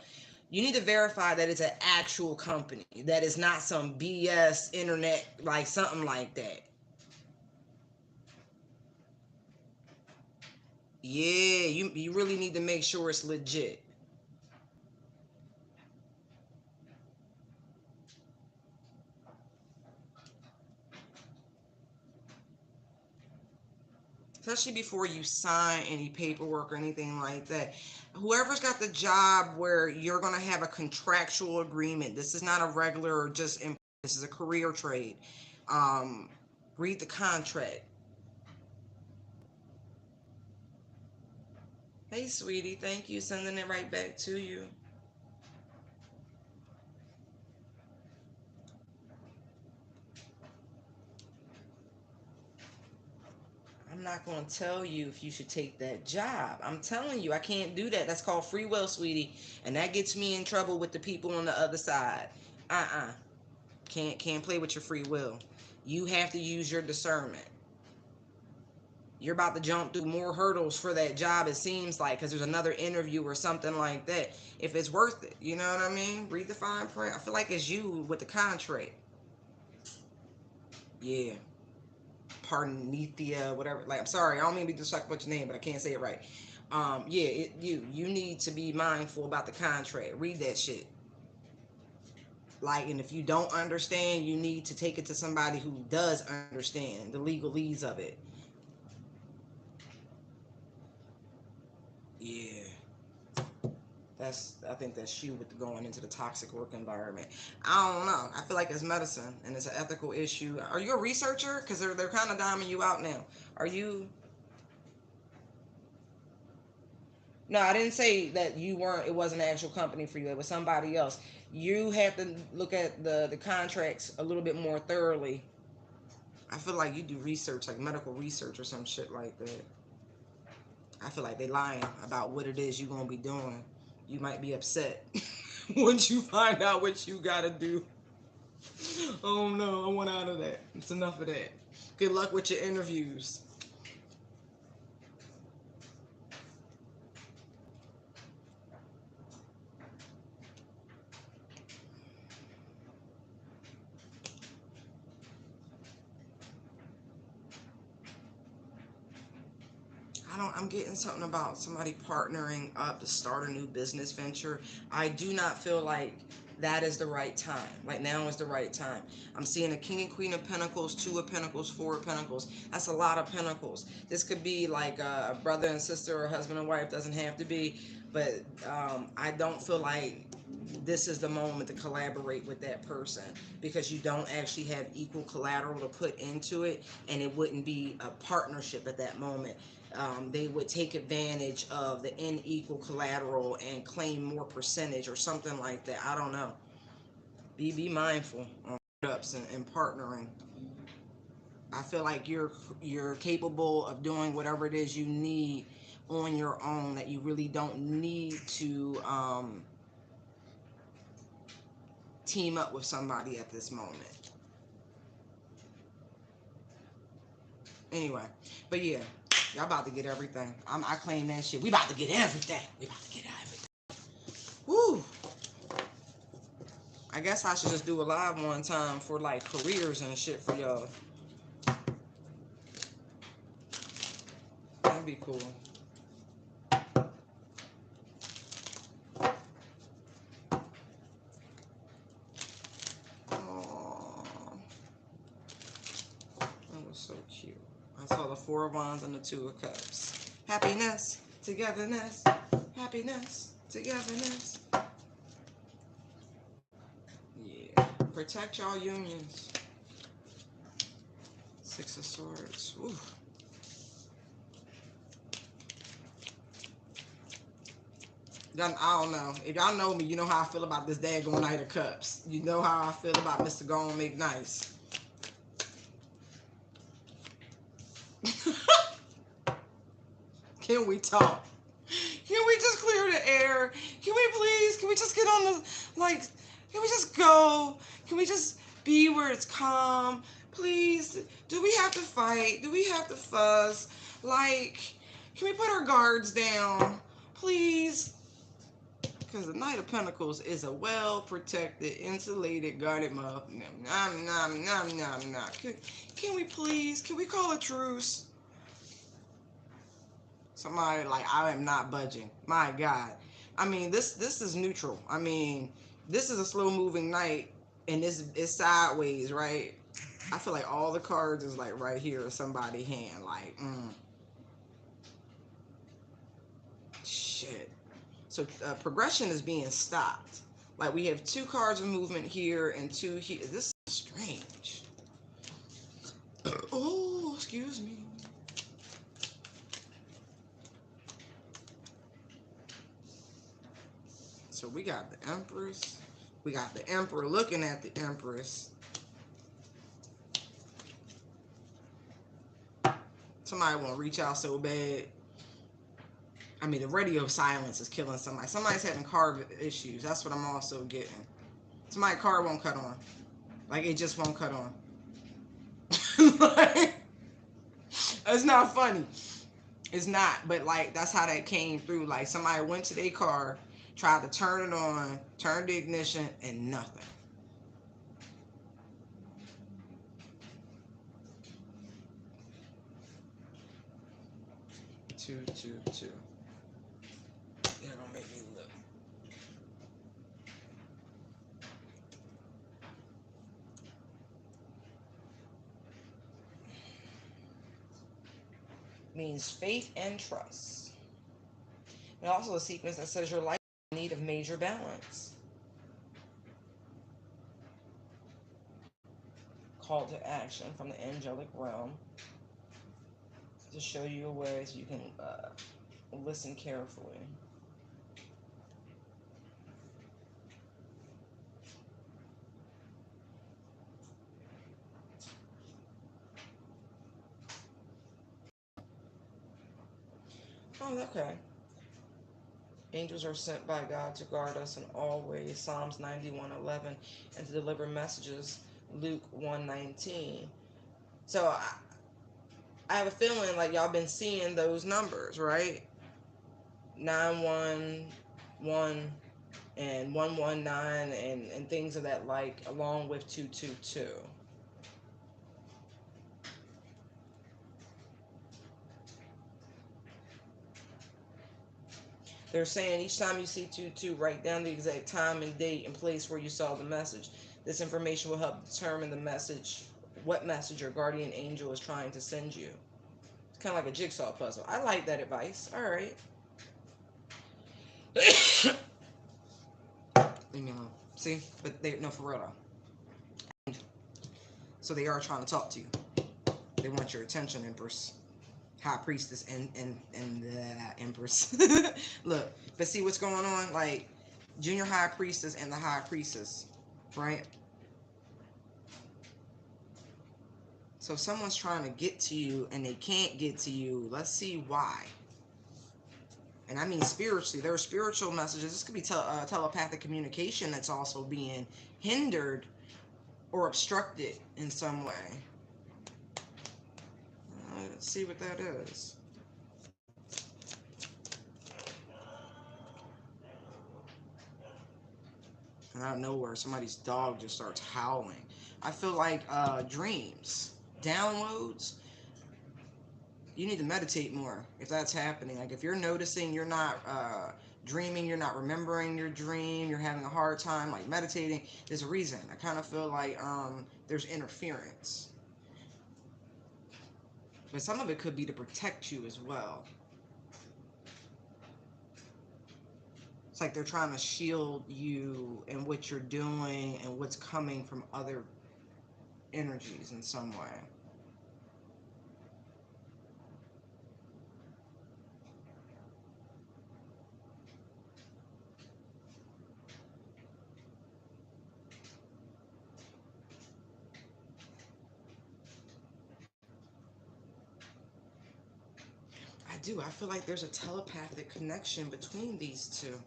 S1: You need to verify that it's an actual company, that is not some BS internet, like something like that. Yeah, you really need to make sure it's legit. Especially before you sign any paperwork or anything like that. Whoever's got the job where you're going to have a contractual agreement, this is not a regular or just, this is a career trade. Um, Read the contract. Hey, sweetie, thank you. Sending it right back to you. I'm not going to tell you if you should take that job. I'm telling you, I can't do that. That's called free will, sweetie. And that gets me in trouble with the people on the other side. Uh-uh. Can't play with your free will. You have to use your discernment. You're about to jump through more hurdles for that job, it seems like, because there's another interview or something like that. If it's worth it, you know what I mean? Read the fine print. I feel like it's you with the contract. Yeah. Pardon Nethia, whatever. Like, I'm sorry, I don't mean to be disrespectful with your name, but I can't say it right. Yeah, you need to be mindful about the contract. Read that shit. Like, and if you don't understand, you need to take it to somebody who does understand the legalese of it. Yeah. I think that's you with going into the toxic work environment. I don't know. I feel like it's medicine and it's an ethical issue. Are you a researcher? Because they're kind of diming you out now. Are you? No, I didn't say that you weren't. It wasn't an actual company for you. It was somebody else. You have to look at the contracts a little bit more thoroughly. I feel like you do research, like medical research or some shit like that. I feel like they lying about what it is you're gonna be doing. You might be upset once you find out what you gotta do. Oh no, I want out of that. It's enough of that. Good luck with your interviews. I'm getting something about somebody partnering up to start a new business venture. I do not feel like that is the right time. Like now is the right time. I'm seeing a king and queen of pentacles, two of pentacles, four of pentacles. That's a lot of pentacles. This could be like a brother and sister or husband and wife. Doesn't have to be, but I don't feel like this is the moment to collaborate with that person because you don't actually have equal collateral to put into it, and it wouldn't be a partnership at that moment. They would take advantage of the unequal collateral and claim more percentage or something like that. I don't know. Be mindful on ups and partnering. I feel like you're capable of doing whatever it is you need on your own. That you really don't need to team up with somebody at this moment. Anyway, but yeah, y'all about to get everything. I claim that shit. We about to get everything. We about to get everything. Woo! I guess I should just do a live one time for like careers and shit for y'all. That'd be cool. Aww, that was so cute. I saw the Four of Wands and the Two of Cups. Happiness, togetherness, happiness, togetherness. Yeah, protect y'all unions. Six of Swords. Ooh. I don't know. If y'all know me, you know how I feel about this daggone Knight of Cups. You know how I feel about Mr. Gone Make Nice. Can we talk? Can we just clear the air? Can we please? Can we just get on the, like, can we just go? Can we just be where it's calm? Please? Do we have to fight? Do we have to fuss? Like, can we put our guards down? Please? Because the Knight of Pentacles is a well-protected, insulated, guarded mouth. Nom, nom, nom, nom, nom. Can we please? Can we call a truce? Somebody like, I am not budging. My God. I mean, this is neutral. I mean, this is a slow-moving night, and this is sideways, right? I feel like all the cards is like right here in somebody's hand. Like, shit. So progression is being stopped. Like we have 2 cards of movement here and 2 here. This is strange. Oh, excuse me. So we got the Empress. We got the Emperor looking at the Empress. Somebody won't reach out so bad. I mean, the radio silence is killing somebody. Somebody's having car issues. That's what I'm also getting. Somebody's car won't cut on. Like, it just won't cut on. Like, it's not funny. It's not. But, like, that's how that came through. Like, somebody went to their car, tried to turn it on, turned the ignition, and nothing. Two, two, two. They're gonna make me look. Means faith and trust. And also a sequence that says your life is in need of major balance. Call to action from the angelic realm to show you a way so you can listen carefully. Oh, okay. Angels are sent by God to guard us in all ways. Psalms 91:11, and to deliver messages. Luke 1:19. So I have a feeling like y'all been seeing those numbers, right? 911 and 119 and things of that like, along with 222. They're saying each time you see 22, write down the exact time and date and place where you saw the message. This information will help determine the message, what message your guardian angel is trying to send you. It's kind of like a jigsaw puzzle. I like that advice. All right. Leave me alone. See? But they, no, for real though. So they are trying to talk to you. They want your attention, Empress. High Priestess and the Empress. Look, but see what's going on? Like, Junior High Priestess and the High Priestess, right? So someone's trying to get to you and they can't get to you. Let's see why. And I mean spiritually. There are spiritual messages. This could be telepathic communication that's also being hindered or obstructed in some way. Let's see what that is. And out of nowhere, somebody's dog just starts howling. I feel like dreams, downloads. You need to meditate more if that's happening. Like if you're noticing you're not dreaming, you're not remembering your dream, you're having a hard time like meditating, there's a reason. I kind of feel like there's interference. But some of it could be to protect you as well. It's like they're trying to shield you and what you're doing and what's coming from other energies in some way. do. I feel like there's a telepathic connection between these two.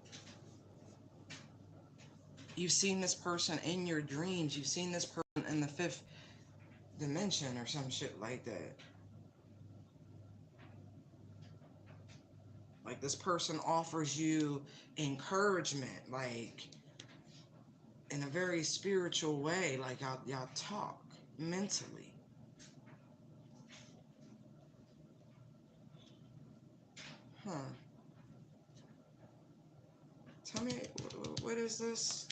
S1: You've seen this person in your dreams. You've seen this person in the fifth dimension or some shit like that. Like this person offers you encouragement, like in a very spiritual way. Like y'all talk mentally. Huh. Tell me, what is this?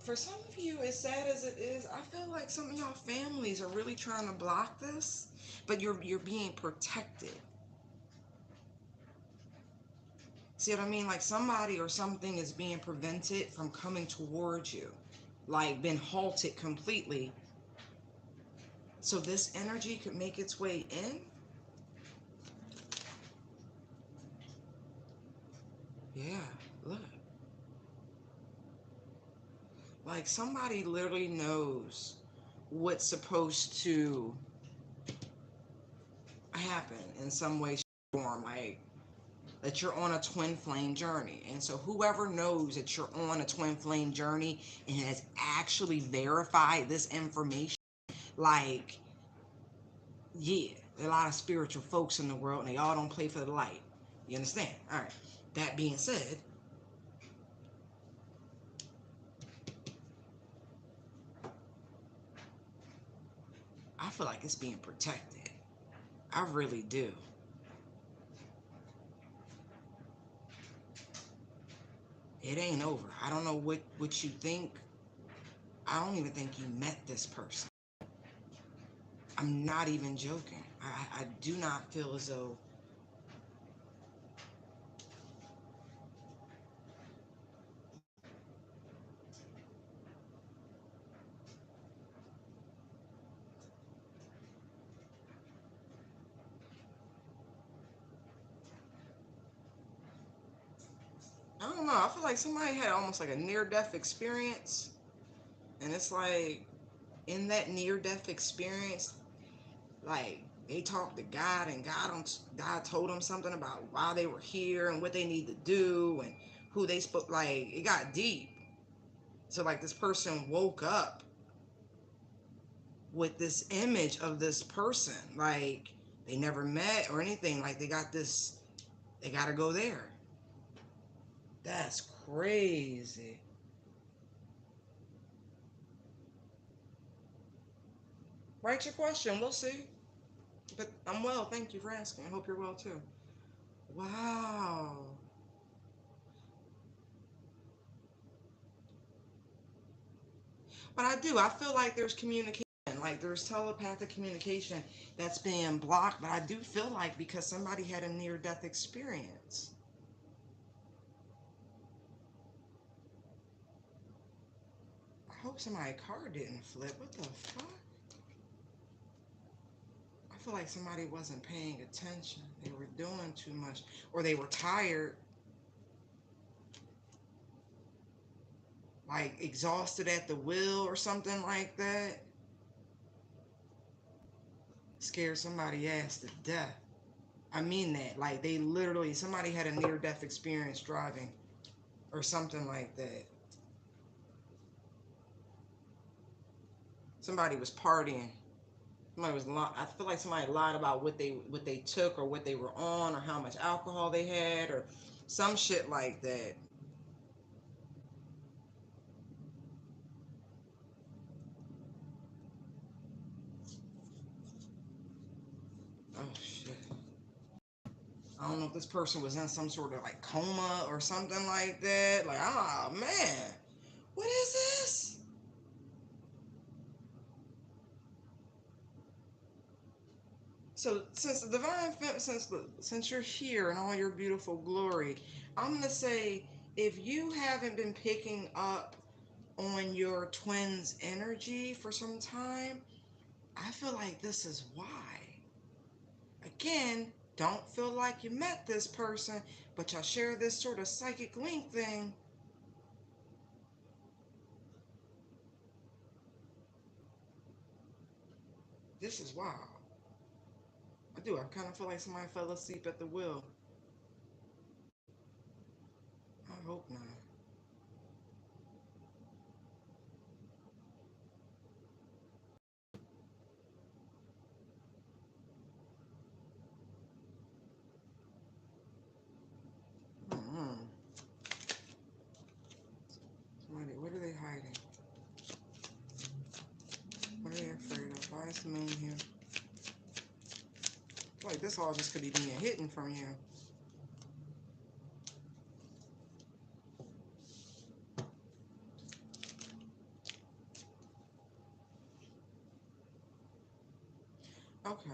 S1: For some of you, as sad as it is, I feel like some of y'all families are really trying to block this, but you're being protected. See what I mean? Like somebody or something is being prevented from coming towards you, like been halted completely. So this energy could make its way in. Yeah, look. Like somebody literally knows what's supposed to happen in some way, shape, or form. Like that you're on a twin flame journey. And so whoever knows that you're on a twin flame journey and has actually verified this information, like, yeah, there are a lot of spiritual folks in the world and they all don't play for the light. You understand? All right. That being said, I feel like it's being protected. I really do. It ain't over. I don't know what you think. I don't even think you met this person. I'm not even joking. I do not feel as though I don't know. I feel like somebody had almost like a near-death experience, and it's like in that near-death experience, like they talked to God, and God told them something about why they were here and what they need to do and who they spoke. Like it got deep. So like this person woke up with this image of this person, like they never met or anything. Like they got this. They got to go there. That's crazy. Write your question. We'll see. But I'm well. Thank you for asking. I hope you're well too. Wow. But I do. I feel like there's communication. Like there's telepathic communication that's being blocked. But I do feel like because somebody had a near death experience. I hope somebody's car didn't flip. What the fuck? I feel like somebody wasn't paying attention. They were doing too much. Or they were tired. Like exhausted at the wheel or something like that. Scared somebody ass to death. I mean that. Like they literally, somebody had a near death experience driving or something like that. Somebody was partying. Somebody was. I feel like somebody lied about what they took or what they were on or how much alcohol they had or some shit like that. Oh shit. I don't know if this person was in some sort of like coma or something like that. Like, ah, man, what is this? So since the divine since you're here in all your beautiful glory, I'm gonna say if you haven't been picking up on your twins' energy for some time, I feel like this is why. Again, don't feel like you met this person, but y'all share this sort of psychic link thing. This is wild. I do. I kind of feel like somebody fell asleep at the wheel. I hope not. Mm-hmm. Somebody, what are they hiding? What are they afraid of? Why is the moon here? I feel like this all just could be being hidden from you. Okay.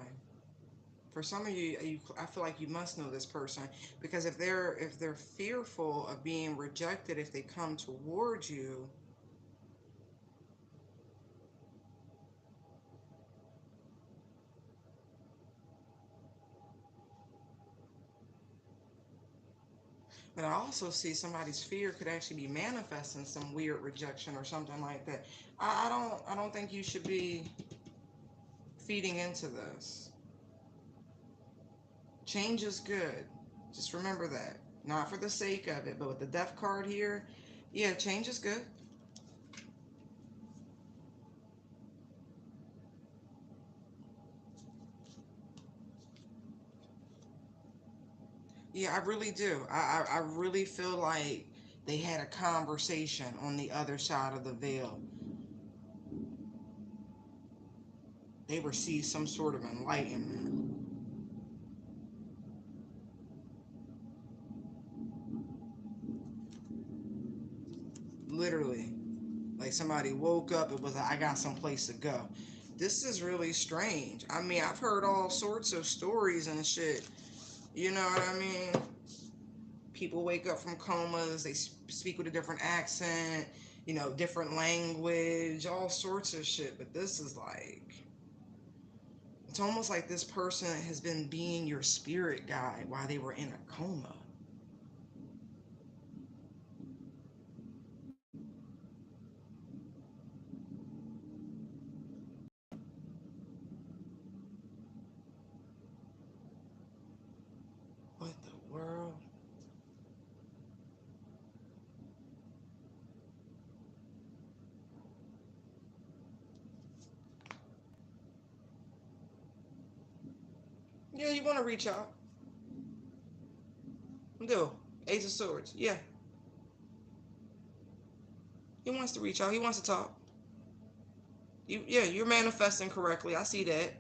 S1: For some of you, I feel like you must know this person, because if they're fearful of being rejected if they come towards you, but I also see somebody's fear could actually be manifesting some weird rejection or something like that. I don't think you should be feeding into this. Change is good. Just remember that. Not for the sake of it, but with the death card here, yeah, change is good. Yeah, I really do. I really feel like they had a conversation on the other side of the veil. They received some sort of enlightenment. Literally. Like somebody woke up, it was like, I got someplace to go. This is really strange. I mean, I've heard all sorts of stories and shit. You know what I mean? People wake up from comas, they speak with a different accent, different language, all sorts of shit. But this is like, it's almost like this person has been being your spirit guide while they were in a coma. What the world? Yeah, you want to reach out. Do. Ace of Swords. Yeah. He wants to reach out. He wants to talk. Yeah, you're manifesting correctly. I see that.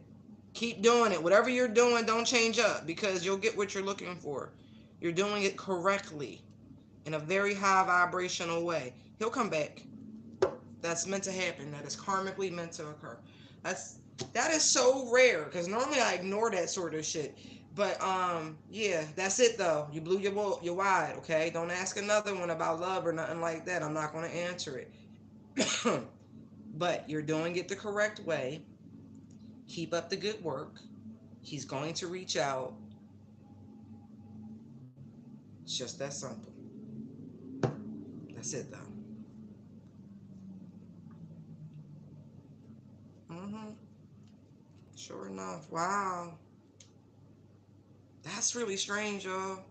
S1: Keep doing it. Whatever you're doing, don't change up, because you'll get what you're looking for. You're doing it correctly in a very high vibrational way. He'll come back. That's meant to happen. That is karmically meant to occur. That is so rare, because normally I ignore that sort of shit. But yeah, that's it though. You blew your wide, okay? Don't ask another one about love or nothing like that. I'm not going to answer it. But you're doing it the correct way. Keep up the good work. He's going to reach out. It's just that simple. That's it though. Mm-hmm. Sure enough. Wow. That's really strange, y'all.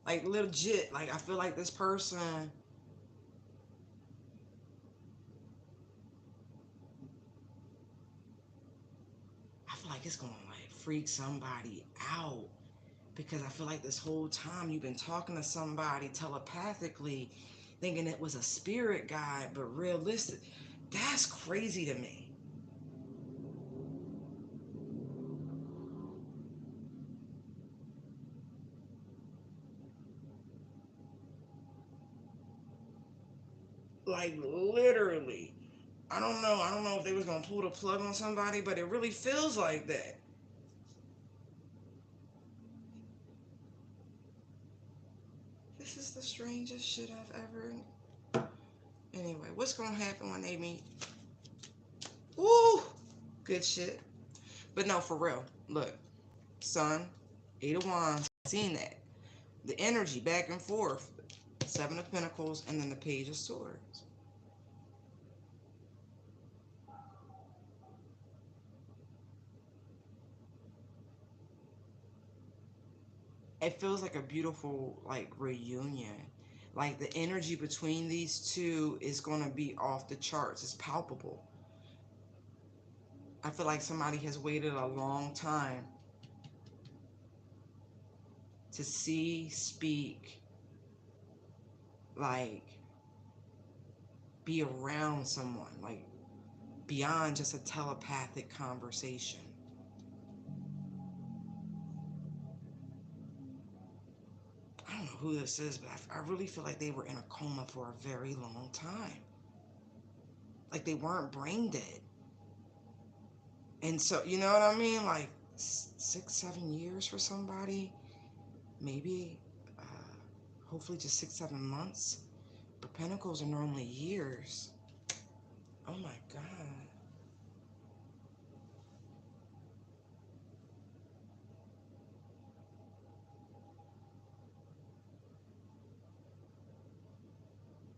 S1: Like legit. Like I feel like this person. I feel like it's gonna like freak somebody out, because I feel like this whole time you've been talking to somebody telepathically, thinking it was a spirit guide, but realistic. That's crazy to me. Like literally. I don't know. I don't know if they was gonna pull the plug on somebody, but it really feels like that. This is the strangest shit I've ever. Anyway, what's gonna happen when they meet? Woo! Good shit. But no, for real. Look, son. Eight of Wands, seeing that. The energy back and forth. Seven of Pentacles, and then the Page of Swords. It feels like a beautiful, like, reunion. Like, the energy between these two is going to be off the charts. It's palpable. I feel like somebody has waited a long time to see, speak, like, be around someone, like, beyond just a telepathic conversation. I don't know who this is, but I really feel like they were in a coma for a very long time. Like, they weren't brain dead. And so, you know what I mean? Like, 6, 7 years for somebody, maybe, hopefully just 6, 7 months. But Pentacles are normally years. Oh my God.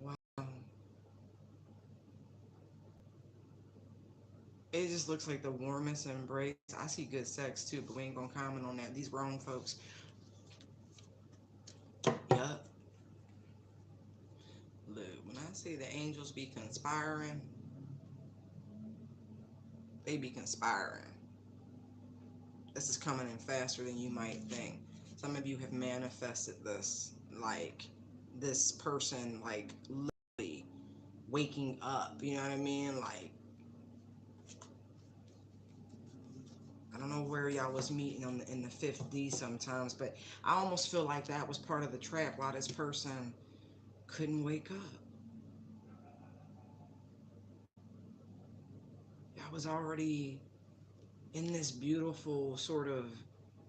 S1: Wow. It just looks like the warmest embrace. I see good sex too, but we ain't gonna comment on that. These grown folks. Yup. Look, when I say the angels be conspiring, they be conspiring. This is coming in faster than you might think. Some of you have manifested this, like, this person, like, literally waking up. You know what I mean? Like, I don't know where y'all was meeting in the 5th D sometimes, but I almost feel like that was part of the trap. Why this person couldn't wake up. Y'all was already in this beautiful sort of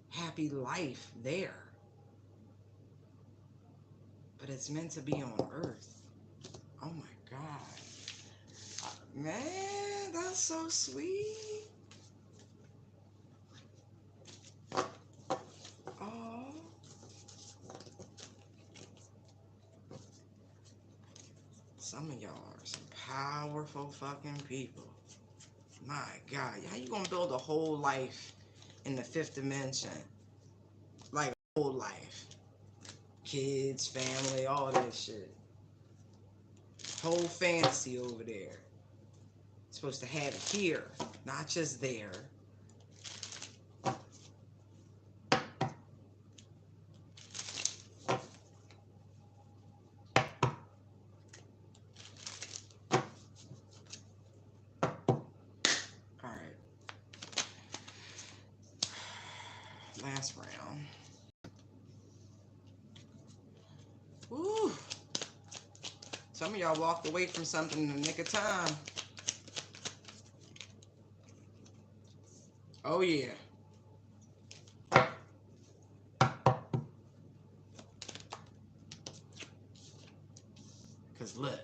S1: happy life there, but it's meant to be on Earth. Oh my God. Man, that's so sweet. Oh, some of y'all are some powerful fucking people. My God, how you gonna build a whole life in the 5th dimension? Like, a whole life. Kids, family, all this shit. Whole fantasy over there. Supposed to have it here, not just there. All right. Last round. Woo. Some of y'all walked away from something in the nick of time. Oh, yeah. Because look.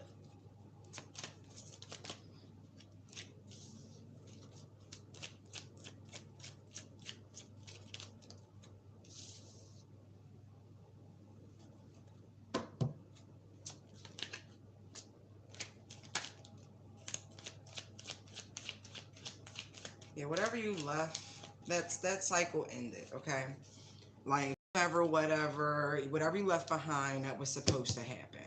S1: Yeah, whatever you left, that cycle ended, okay? Like, whatever you left behind that was supposed to happen.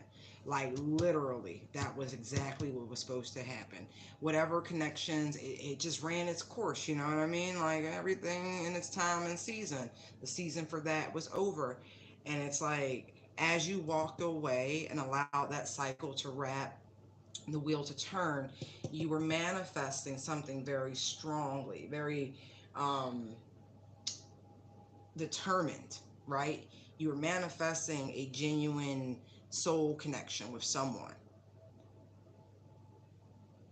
S1: Like, literally, that was exactly what was supposed to happen. Whatever connections, it just ran its course, you know what I mean? Like, everything in its time and season. The season for that was over. And it's like, as you walked away and allowed that cycle to wrap, the wheel to turn, you were manifesting something very strongly, very um, determined, right? You were manifesting a genuine soul connection with someone.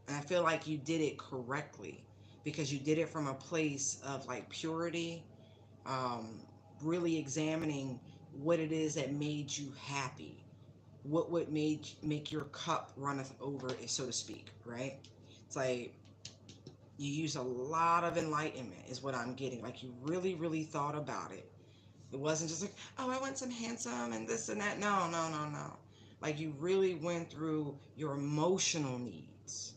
S1: And I feel like you did it correctly because you did it from a place of, like, purity, um, really examining what it is that made you happy, what would make your cup runneth over, so to speak, right? It's like you use a lot of enlightenment is what I'm getting. Like, you really, really thought about it. It wasn't just like, oh, I want some handsome and this and that. No, no, no, no. Like you really went through your emotional needs.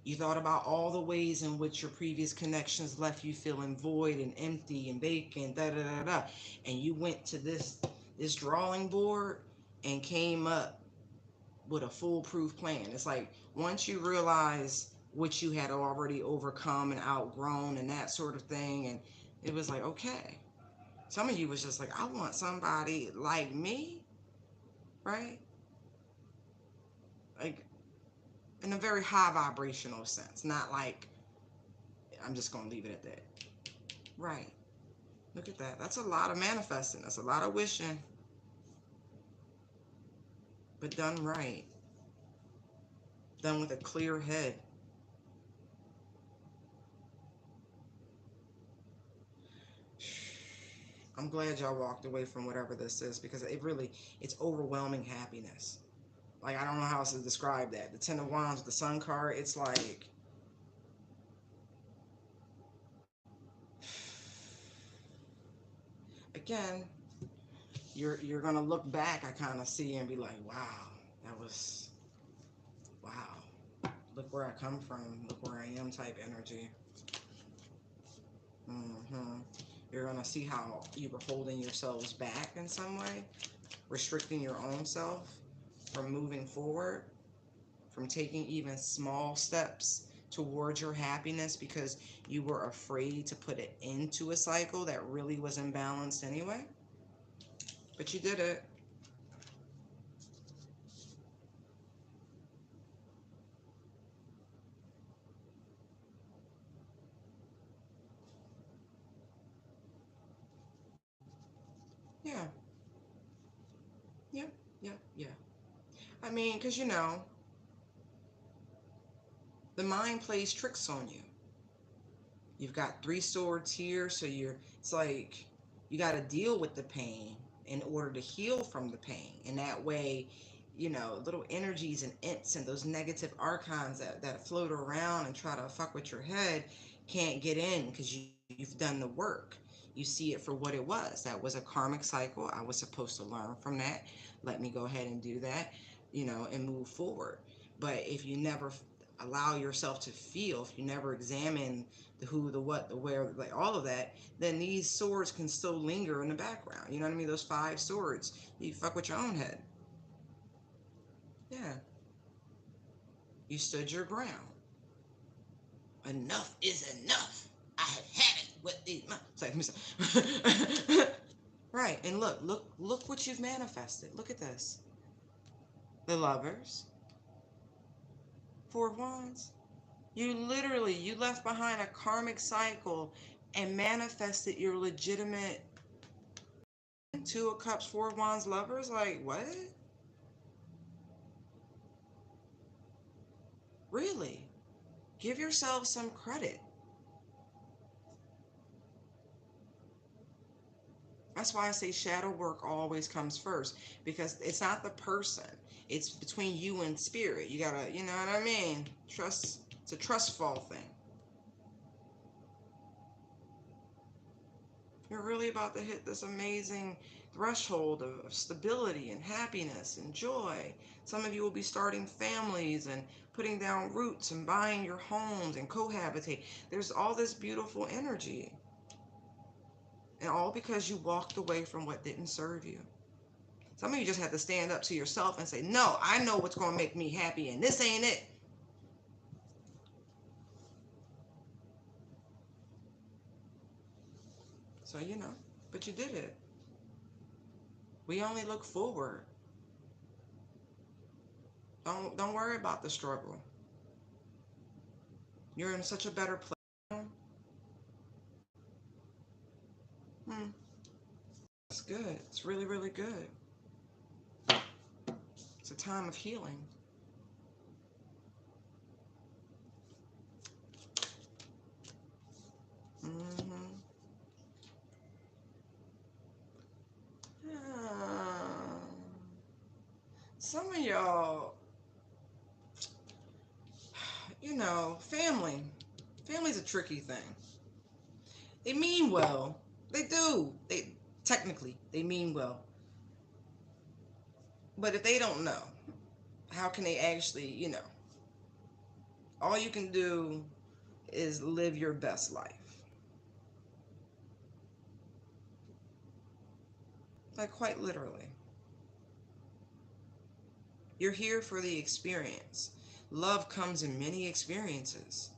S1: You thought about all the ways in which your previous connections left you feeling void and empty and vacant, da da da da. And you went to this drawing board and came up with a foolproof plan. It's like once you realize what you had already overcome and outgrown and that sort of thing, and it was like, okay. Some of you was just like, I want somebody like me, right? Like in a very high vibrational sense, not like I'm just gonna leave it at that. Right. Look at that. That's a lot of manifesting. That's a lot of wishing, but done right. Done with a clear head. I'm glad y'all walked away from whatever this is because it's overwhelming happiness. Like I don't know how else to describe that. The Ten of Wands with the Sun card, it's like again, you're gonna look back, I kind of see, and be like, wow, that was wow. Look where I come from. Look where I am. Type energy. hmm You're gonna see how you were holding yourselves back in some way, restricting your own self from moving forward, from taking even small steps towards your happiness because you were afraid to put it into a cycle that really was imbalanced anyway. But you did it. Yeah. Yeah. Yeah. Yeah. I mean, because the mind plays tricks on you. You've got three swords here, so it's like you got to deal with the pain in order to heal from the pain. And that way, little energies and ints and those negative archons that float around and try to fuck with your head can't get in because you've done the work. You see it for what it was. That was a karmic cycle. I was supposed to learn from that. Let me go ahead and do that, and move forward. But if you never allow yourself to feel, if you never examine the who, the what, the where, like all of that, then these swords can still linger in the background. You know what I mean? Those five swords, you fuck with your own head. Yeah. You stood your ground. Enough is enough. I have had it with these. It's like, right. And look what you've manifested. Look at this. The Lovers, Four of Wands. You left behind a karmic cycle and manifested your legitimate Two of Cups, Four of Wands lovers. Like what? Really? Give yourself some credit. That's why I say shadow work always comes first because it's not the person. It's between you and spirit. You gotta, you know what I mean? Trust. It's a trust fall thing. You're really about to hit this amazing threshold of stability and happiness and joy. Some of you will be starting families and putting down roots and buying your homes and cohabitate. There's all this beautiful energy. And all because you walked away from what didn't serve you. Some of you just have to stand up to yourself and say, no, I know what's going to make me happy, and this ain't it. So, but you did it. We only look forward. Don't worry about the struggle. You're in such a better place. Hmm, that's good. It's really, really good. It's a time of healing. Mm-hmm. Ah. Some of y'all, family. Family's a tricky thing. They mean well. They do. Technically, they mean well. But if they don't know, how can they actually, all you can do is live your best life. Like, quite literally. You're here for the experience. Love comes in many experiences.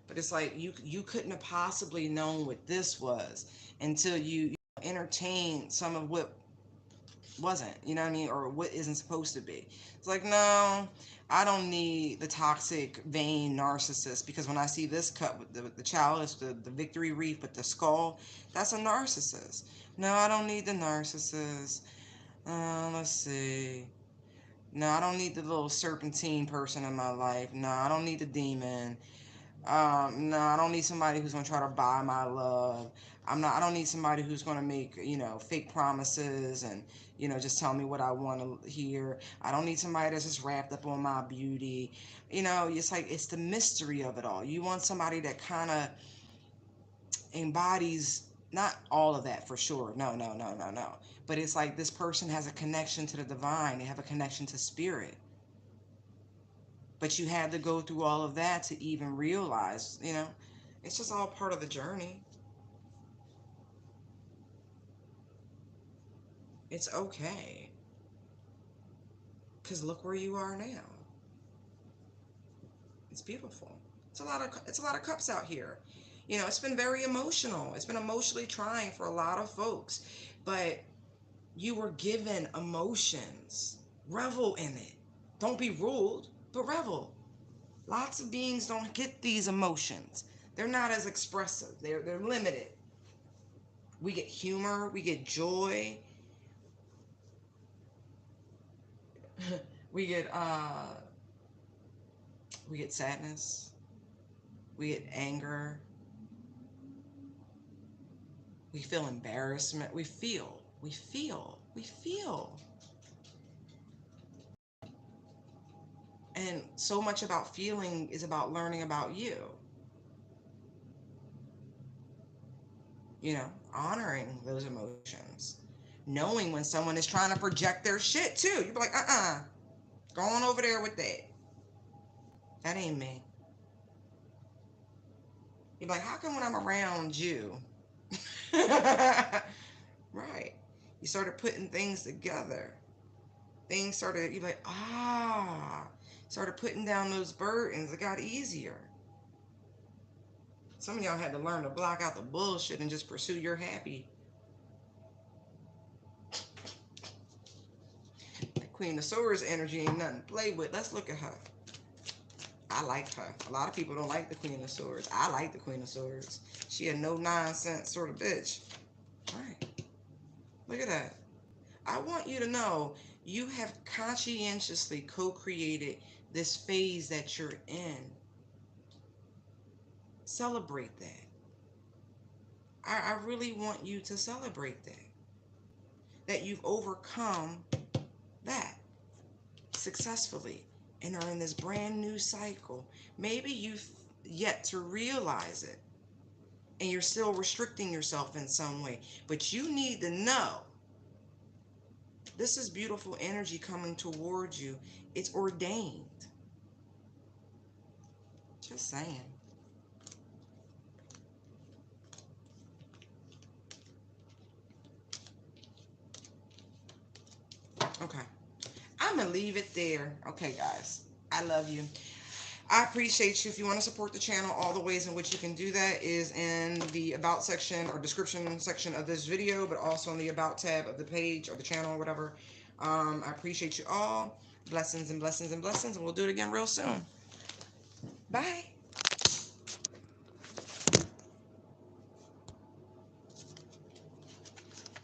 S1: But it's like you couldn't have possibly known what this was until you entertained some of what wasn't, you know what I mean, or what isn't supposed to be. It's like, no, I don't need the toxic, vain narcissist, because when I see this cut with the chalice, the victory wreath with the skull, that's a narcissist. No, I don't need the narcissist. Let's see. No, I don't need the little serpentine person in my life. No, I don't need the demon. No, I don't need somebody who's gonna try to buy my love. I don't need somebody who's gonna make, fake promises and, just tell me what I want to hear. I don't need somebody that's just wrapped up on my beauty. It's like, it's the mystery of it all. You want somebody that kind of embodies, not all of that for sure. No, no, no, no, no. But it's like this person has a connection to the divine. They have a connection to spirit. But you had to go through all of that to even realize, it's just all part of the journey. It's okay. Because look where you are now. It's beautiful. It's a lot of cups out here. It's been very emotional. It's been emotionally trying for a lot of folks. But you were given emotions. Revel in it. Don't be ruled, but revel. Lots of beings don't get these emotions. They're not as expressive. They're limited. We get humor, we get joy, we get sadness, we get anger, we feel embarrassment, we feel. And so much about feeling is about learning about you. Honoring those emotions. Knowing when someone is trying to project their shit too. You'd be like, go on over there with that. That ain't me. You'd be like, how come when I'm around you? Right. You started putting things together. You'd be like, started putting down those burdens. It got easier. Some of y'all had to learn to block out the bullshit and just pursue your happy. That Queen of Swords energy ain't nothing to play with. Let's look at her. I like her. A lot of people don't like the Queen of Swords. I like the Queen of Swords. She a no nonsense sort of bitch. All right. Look at that. I want you to know you have conscientiously co-created this phase that you're in. Celebrate that. I really want you to celebrate that. That you've overcome that successfully and are in this brand new cycle. Maybe you've yet to realize it and you're still restricting yourself in some way, but you need to know this is beautiful energy coming towards you. It's ordained. Just saying. Okay. I'm going to leave it there. Okay, guys. I love you. I appreciate you. If you want to support the channel, all the ways in which you can do that is in the About section or description section of this video, but also in the About tab of the page or the channel or whatever. I appreciate you all. Blessings and blessings and blessings, and we'll do it again real soon. Bye.